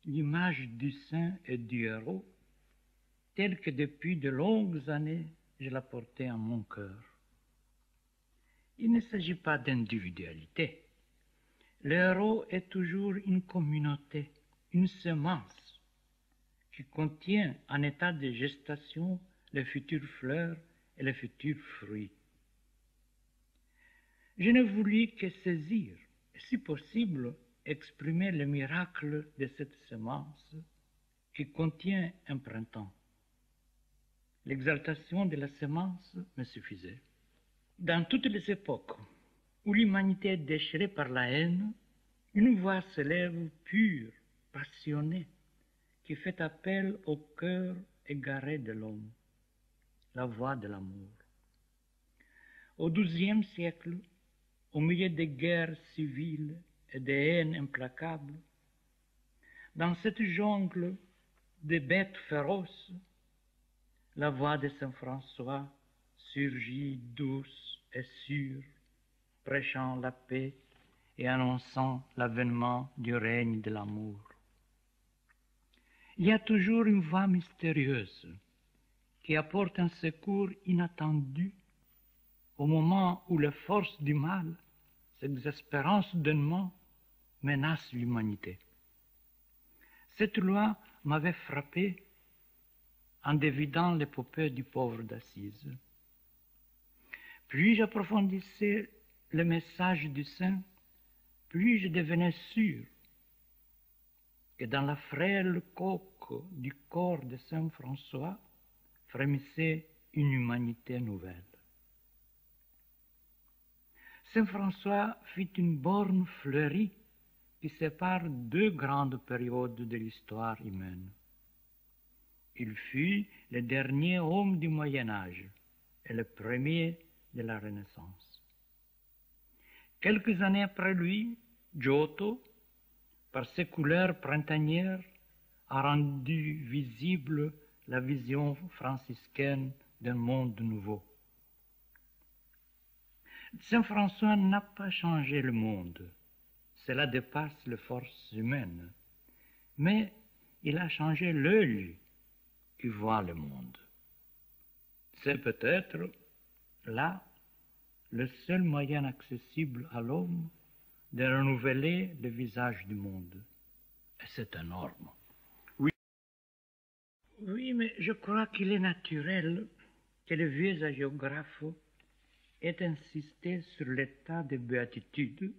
S1: l'image du saint et du héros, telle que depuis de longues années je la portais en mon cœur. Il ne s'agit pas d'individualité. Le héros est toujours une communauté, une semence qui contient en état de gestation les futures fleurs et les futurs fruits. Je ne voulus que saisir, si possible, exprimer le miracle de cette semence qui contient un printemps. L'exaltation de la semence me suffisait. Dans toutes les époques où l'humanité est déchirée par la haine, une voix s'élève pure, passionnée, qui fait appel au cœur égaré de l'homme, la voix de l'amour. Au XIIe siècle, au milieu des guerres civiles et des haines implacables, dans cette jungle de bêtes féroces, la voix de Saint François surgit douce et sûre, prêchant la paix et annonçant l'avènement du règne de l'amour. Il y a toujours une voix mystérieuse qui apporte un secours inattendu au moment où les forces du mal, s'exaspérant soudainement, menacent l'humanité. Cette loi m'avait frappé en dévidant l'épopée du pauvre d'Assise. Plus j'approfondissais le message du saint, plus je devenais sûr que dans la frêle coque du corps de Saint François frémissait une humanité nouvelle. Saint François fit une borne fleurie qui sépare deux grandes périodes de l'histoire humaine. Il fut le dernier homme du Moyen-Âge et le premier de la Renaissance. Quelques années après lui, Giotto, par ses couleurs printanières, a rendu visible la vision franciscaine d'un monde nouveau. Saint François n'a pas changé le monde, cela dépasse les forces humaines, mais il a changé l'œil qui voit le monde. C'est peut-être là le seul moyen accessible à l'homme de renouveler le visage du monde. Et c'est énorme. Oui, mais je crois qu'il est naturel que les vieux hagiographes aient insisté sur l'état de béatitude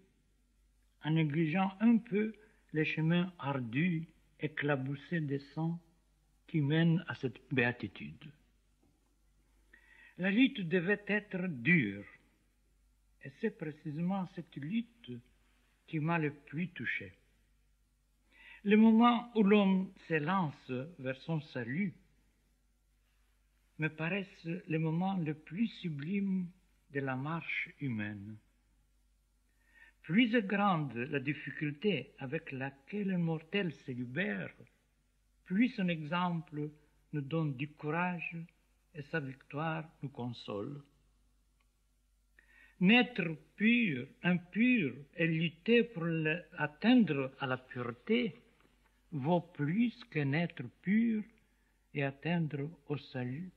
S1: en négligeant un peu les chemins ardus, éclaboussés de sang qui mènent à cette béatitude. La lutte devait être dure, et c'est précisément cette lutte qui m'a le plus touché. Le moment où l'homme s'élance vers son salut me paraissent le moment le plus sublime de la marche humaine. Plus est grande la difficulté avec laquelle un mortel se libère, plus son exemple nous donne du courage et sa victoire nous console. Naître pur, impur et lutter pour atteindre à la pureté vaut plus que naître pur et atteindre au salut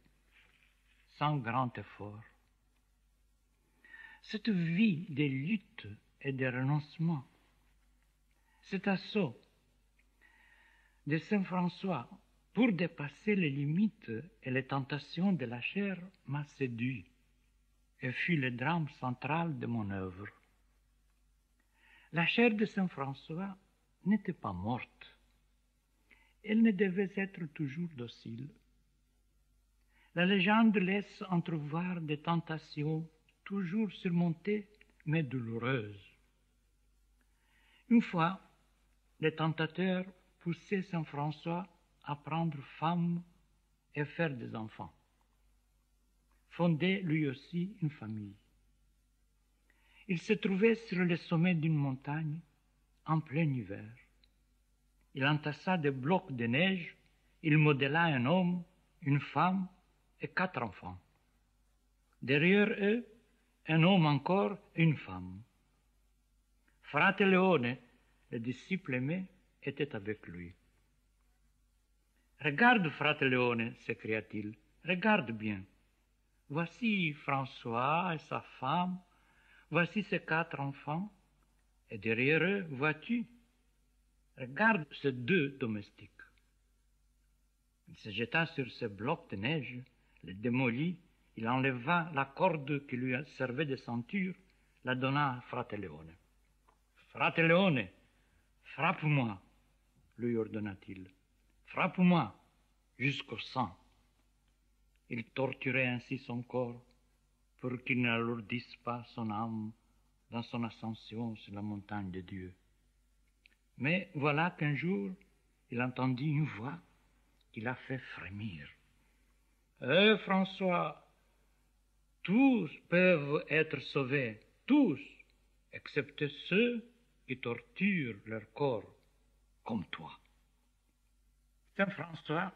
S1: sans grand effort. Cette vie de lutte et de renoncement, cet assaut de Saint François pour dépasser les limites et les tentations de la chair m'a séduit et fut le drame central de mon œuvre. La chair de Saint François n'était pas morte. Elle ne devait être toujours docile. La légende laisse entrevoir des tentations toujours surmontées mais douloureuses. Une fois, les tentateurs poussaient Saint François à prendre femme et faire des enfants, fonder lui aussi une famille. Il se trouvait sur le sommet d'une montagne en plein hiver. Il entassa des blocs de neige, il modéla un homme, une femme et 4 enfants. Derrière eux, un homme encore et une femme. Frate Leone, le disciple aimé, était avec lui. « Regarde, frate Leone, s'écria-t-il, regarde bien. Voici François et sa femme, voici ses 4 enfants, et derrière eux, vois-tu, regarde ces 2 domestiques. » Il se jeta sur ces blocs de neige, les démolit, il enleva la corde qui lui servait de ceinture, la donna à frate Leone. « Frate Leone, frappe-moi, lui ordonna-t-il. Frappe-moi jusqu'au sang. » Il torturait ainsi son corps pour qu'il n'alourdisse pas son âme dans son ascension sur la montagne de Dieu. Mais voilà qu'un jour, il entendit une voix qui l'a fait frémir. « François, tous peuvent être sauvés, tous, excepté ceux qui torturent leur corps, comme toi. » Saint François,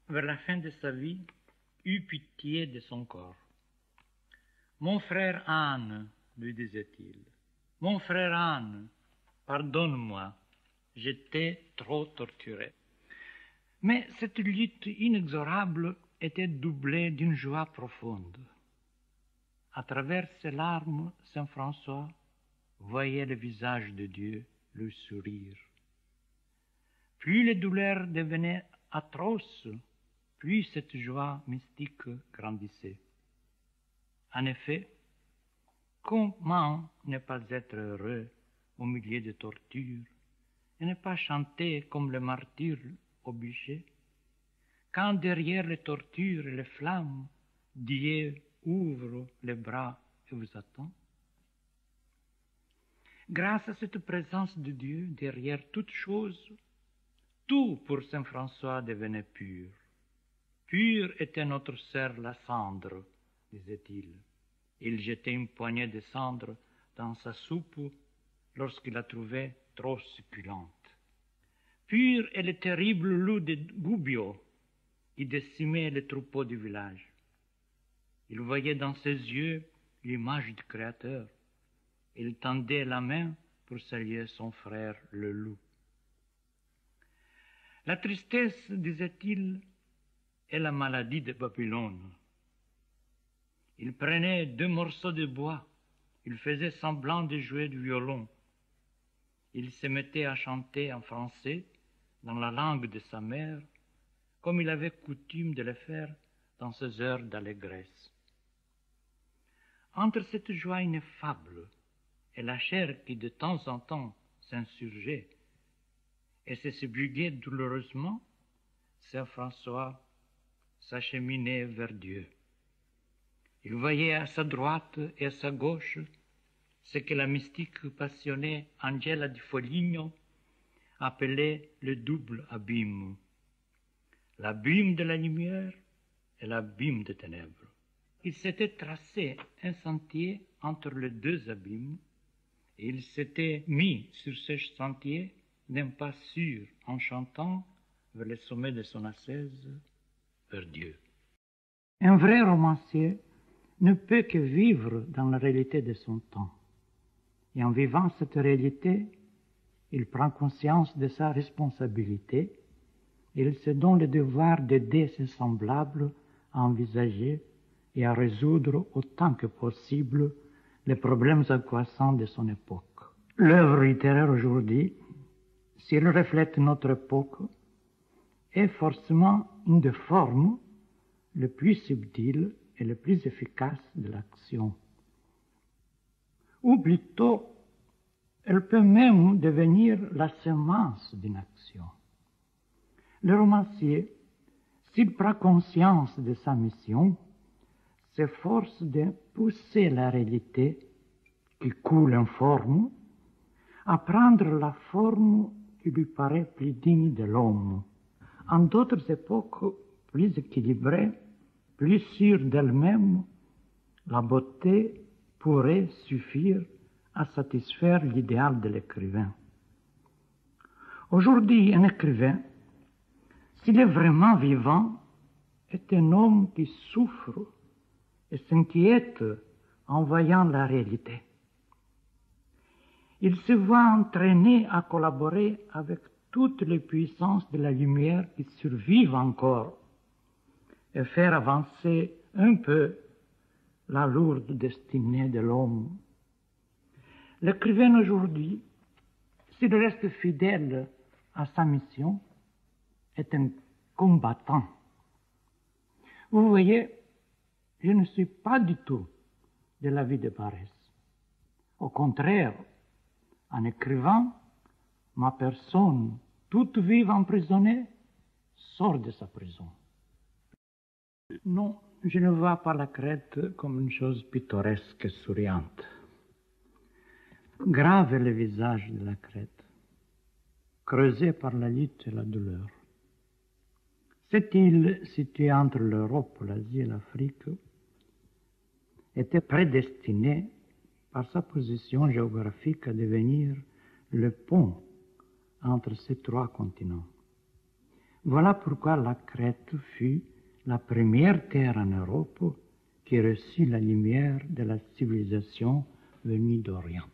S1: vers la fin de sa vie, eut pitié de son corps. « Mon frère Anne, lui disait-il, mon frère Anne, pardonne-moi, j'étais trop torturé. » Mais cette lutte inexorable était doublée d'une joie profonde. À travers ses larmes, Saint François voyait le visage de Dieu lui sourire. Plus les douleurs devenaient atroces, plus cette joie mystique grandissait. En effet, comment ne pas être heureux au milieu de tortures et ne pas chanter comme le martyr obligé, quand derrière les tortures et les flammes, Dieu ouvre les bras et vous attend? Grâce à cette présence de Dieu derrière toute chose, tout pour Saint François devenait pur. Pure était notre sœur la cendre, disait-il. Il jetait une poignée de cendre dans sa soupe lorsqu'il la trouvait trop succulente. Pur est le terrible loup de Gubbio qui décimait les troupeaux du village. Il voyait dans ses yeux l'image du Créateur. Il tendait la main pour saluer son frère le loup. La tristesse, disait-il, est la maladie de Babylone. Il prenait 2 morceaux de bois Il faisait semblant de jouer du violon. Il se mettait à chanter en français, dans la langue de sa mère, comme il avait coutume de le faire dans ses heures d'allégresse. Entre cette joie ineffable et la chair qui de temps en temps s'insurgeait et se subjuguait douloureusement, Saint François s'acheminait vers Dieu. Il voyait à sa droite et à sa gauche ce que la mystique passionnée Angela di Foligno appelait le double abîme, l'abîme de la lumière et l'abîme des ténèbres. Il s'était tracé un sentier entre les deux abîmes et il s'était mis sur ce sentier d'un pas sûr en chantant vers le sommet de son ascèse vers Dieu. Un vrai romancier ne peut que vivre dans la réalité de son temps. Et en vivant cette réalité, il prend conscience de sa responsabilité et il se donne le devoir d'aider ses semblables à envisager et à résoudre autant que possible les problèmes angoissants de son époque. L'œuvre littéraire aujourd'hui, s'il reflète notre époque, est forcément une des formes les plus subtiles et les plus efficaces de l'action. Ou plutôt, elle peut même devenir la semence d'une action. Le romancier, s'il prend conscience de sa mission, s'efforce de pousser la réalité qui coule en forme à prendre la forme qui lui paraît plus digne de l'homme. En d'autres époques plus équilibrées, plus sûres d'elle-même, la beauté pourrait suffire à satisfaire l'idéal de l'écrivain. Aujourd'hui, un écrivain, s'il est vraiment vivant, est un homme qui souffre et s'inquiète en voyant la réalité. Il se voit entraîné à collaborer avec toutes les puissances de la lumière qui survivent encore et faire avancer un peu la lourde destinée de l'homme. L'écrivain aujourd'hui, s'il reste fidèle à sa mission, est un combattant. Vous voyez, je ne suis pas du tout de l'avis de paresse. Au contraire, en écrivant, ma personne, toute vive emprisonnée, sort de sa prison. Non, je ne vois pas la crête comme une chose pittoresque et souriante. Grave est le visage de la crête, creusé par la lutte et la douleur. Cette île, située entre l'Europe, l'Asie et l'Afrique, était prédestinée par sa position géographique à devenir le pont entre ces trois continents. Voilà pourquoi la Crète fut la première terre en Europe qui reçut la lumière de la civilisation venue d'Orient.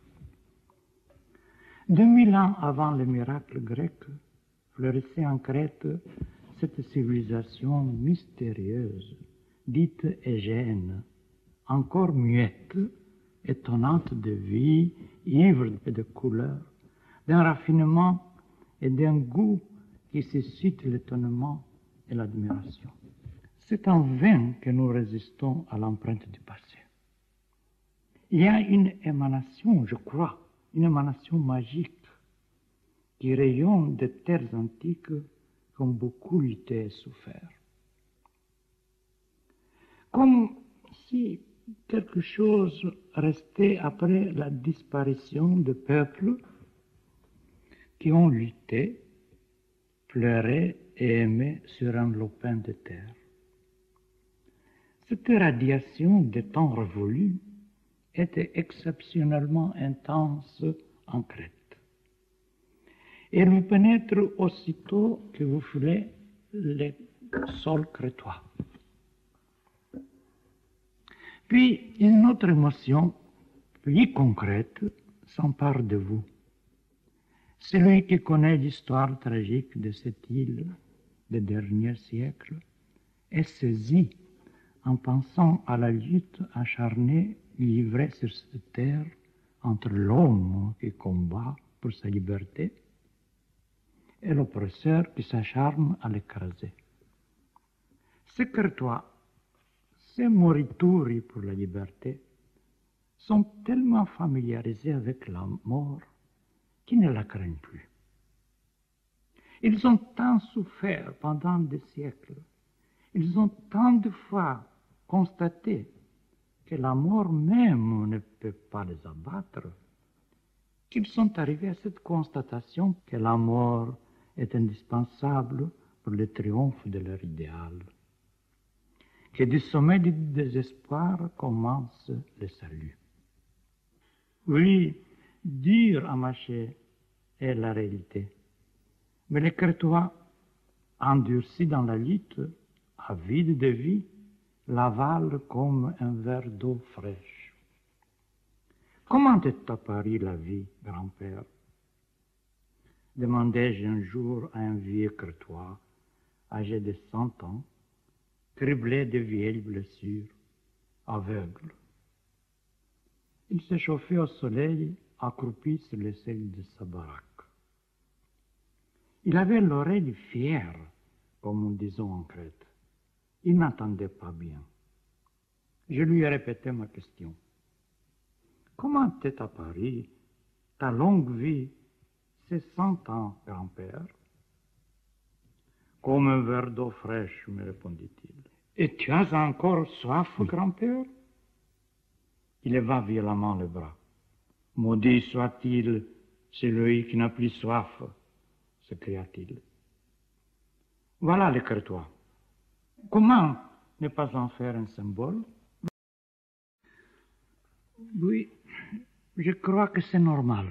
S1: 2000 ans avant le miracle grec, fleurissait en Crète cette civilisation mystérieuse, dite égéenne, encore muette, étonnante de vie, ivre de couleurs, d'un raffinement et d'un goût qui suscite l'étonnement et l'admiration. C'est en vain que nous résistons à l'empreinte du passé. Il y a une émanation, je crois, une émanation magique qui rayonne des terres antiques qu'ont beaucoup lutté et souffert. Comme si quelque chose restait après la disparition de peuples qui ont lutté, pleuré et aimé sur un lopin de terre. Cette radiation des temps révolus était exceptionnellement intense en Crète. Elle vous pénètre aussitôt que vous foulez les sols crétois. Puis une autre émotion, plus concrète, s'empare de vous. Celui qui connaît l'histoire tragique de cette île des derniers siècles est saisi en pensant à la lutte acharnée livrée sur cette terre entre l'homme qui combat pour sa liberté et l'oppresseur qui s'acharne à l'écraser. Ces Crétois, ces morituri pour la liberté, sont tellement familiarisés avec la mort qu'ils ne la craignent plus. Ils ont tant souffert pendant des siècles, ils ont tant de fois constaté que la mort même ne peut pas les abattre, qu'ils sont arrivés à cette constatation que la mort est indispensable pour le triomphe de leur idéal, que du sommet du désespoir commence le salut. Oui, dur à mâcher est la réalité, mais les Crétois, endurcis dans la lutte, avides de vie, l'avalent comme un verre d'eau fraîche. Comment est apparue la vie, grand-père? Demandai-je un jour à un vieux Crétois, âgé de 100 ans, criblé de vieilles blessures, aveugle. Il se chauffait au soleil, accroupi sur le seuil de sa baraque. Il avait l'oreille fière, comme nous disons en Crète. Il n'entendait pas bien. Je lui ai répété ma question. Comment t'est apparue ta longue vie, ces 100 ans, grand-père? Comme un verre d'eau fraîche, me répondit-il. Et tu as encore soif, grand-père? Il leva violemment le bras. Maudit soit-il celui qui n'a plus soif, s'écria-t-il. Voilà les Crétois. Comment ne pas en faire un symbole? Oui, je crois que c'est normal.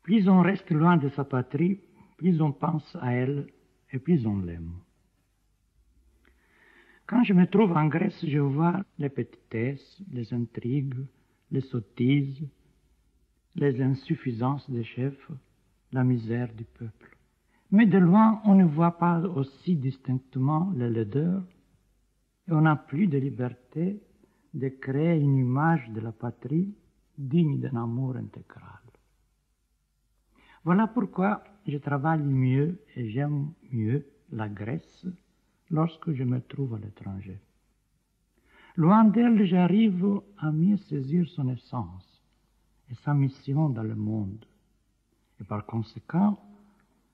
S1: Plus on reste loin de sa patrie, plus on pense à elle et plus on l'aime. Quand je me trouve en Grèce, je vois les petitesses, les intrigues, les sottises, les insuffisances des chefs, la misère du peuple. Mais de loin, on ne voit pas aussi distinctement les laideurs et on n'a plus de liberté de créer une image de la patrie digne d'un amour intégral. Voilà pourquoi je travaille mieux et j'aime mieux la Grèce lorsque je me trouve à l'étranger. Loin d'elle, j'arrive à mieux saisir son essence et sa mission dans le monde, et par conséquent,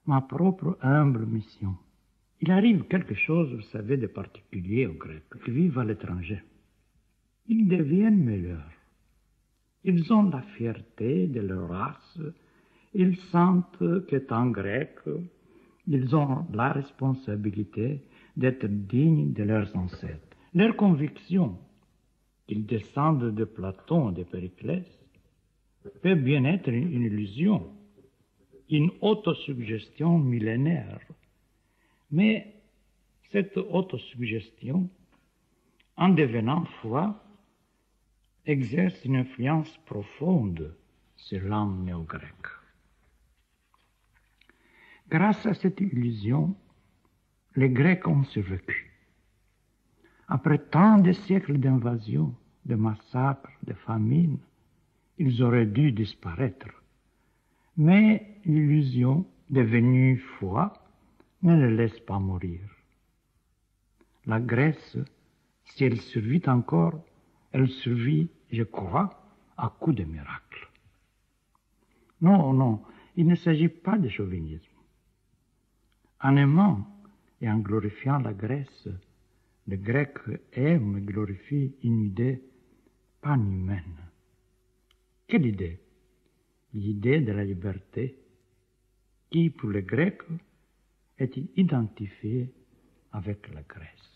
S1: ma propre humble mission. Il arrive quelque chose, vous savez, de particulier aux Grecs qui vivent à l'étranger. Ils deviennent meilleurs. Ils ont la fierté de leur race. Ils sentent qu'étant grecs, ils ont la responsabilité d'être dignes de leurs ancêtres. Leur conviction qu'ils descendent de Platon et de Périclès peut bien être une illusion, une autosuggestion millénaire. Mais cette autosuggestion, en devenant foi, exerce une influence profonde sur l'âme néo-grecque. Grâce à cette illusion, les Grecs ont survécu. Après tant de siècles d'invasions, de massacres, de famines, ils auraient dû disparaître. Mais l'illusion, devenue foi, ne les laisse pas mourir. La Grèce, si elle survit encore, elle survit, je crois, à coup de miracles. Non, il ne s'agit pas de chauvinisme. En aimant et en glorifiant la Grèce, les Grecs aiment et glorifient une idée panhumaine. Quelle idée? L'idée de la liberté, qui, pour les Grecs, est identifiée avec la Grèce.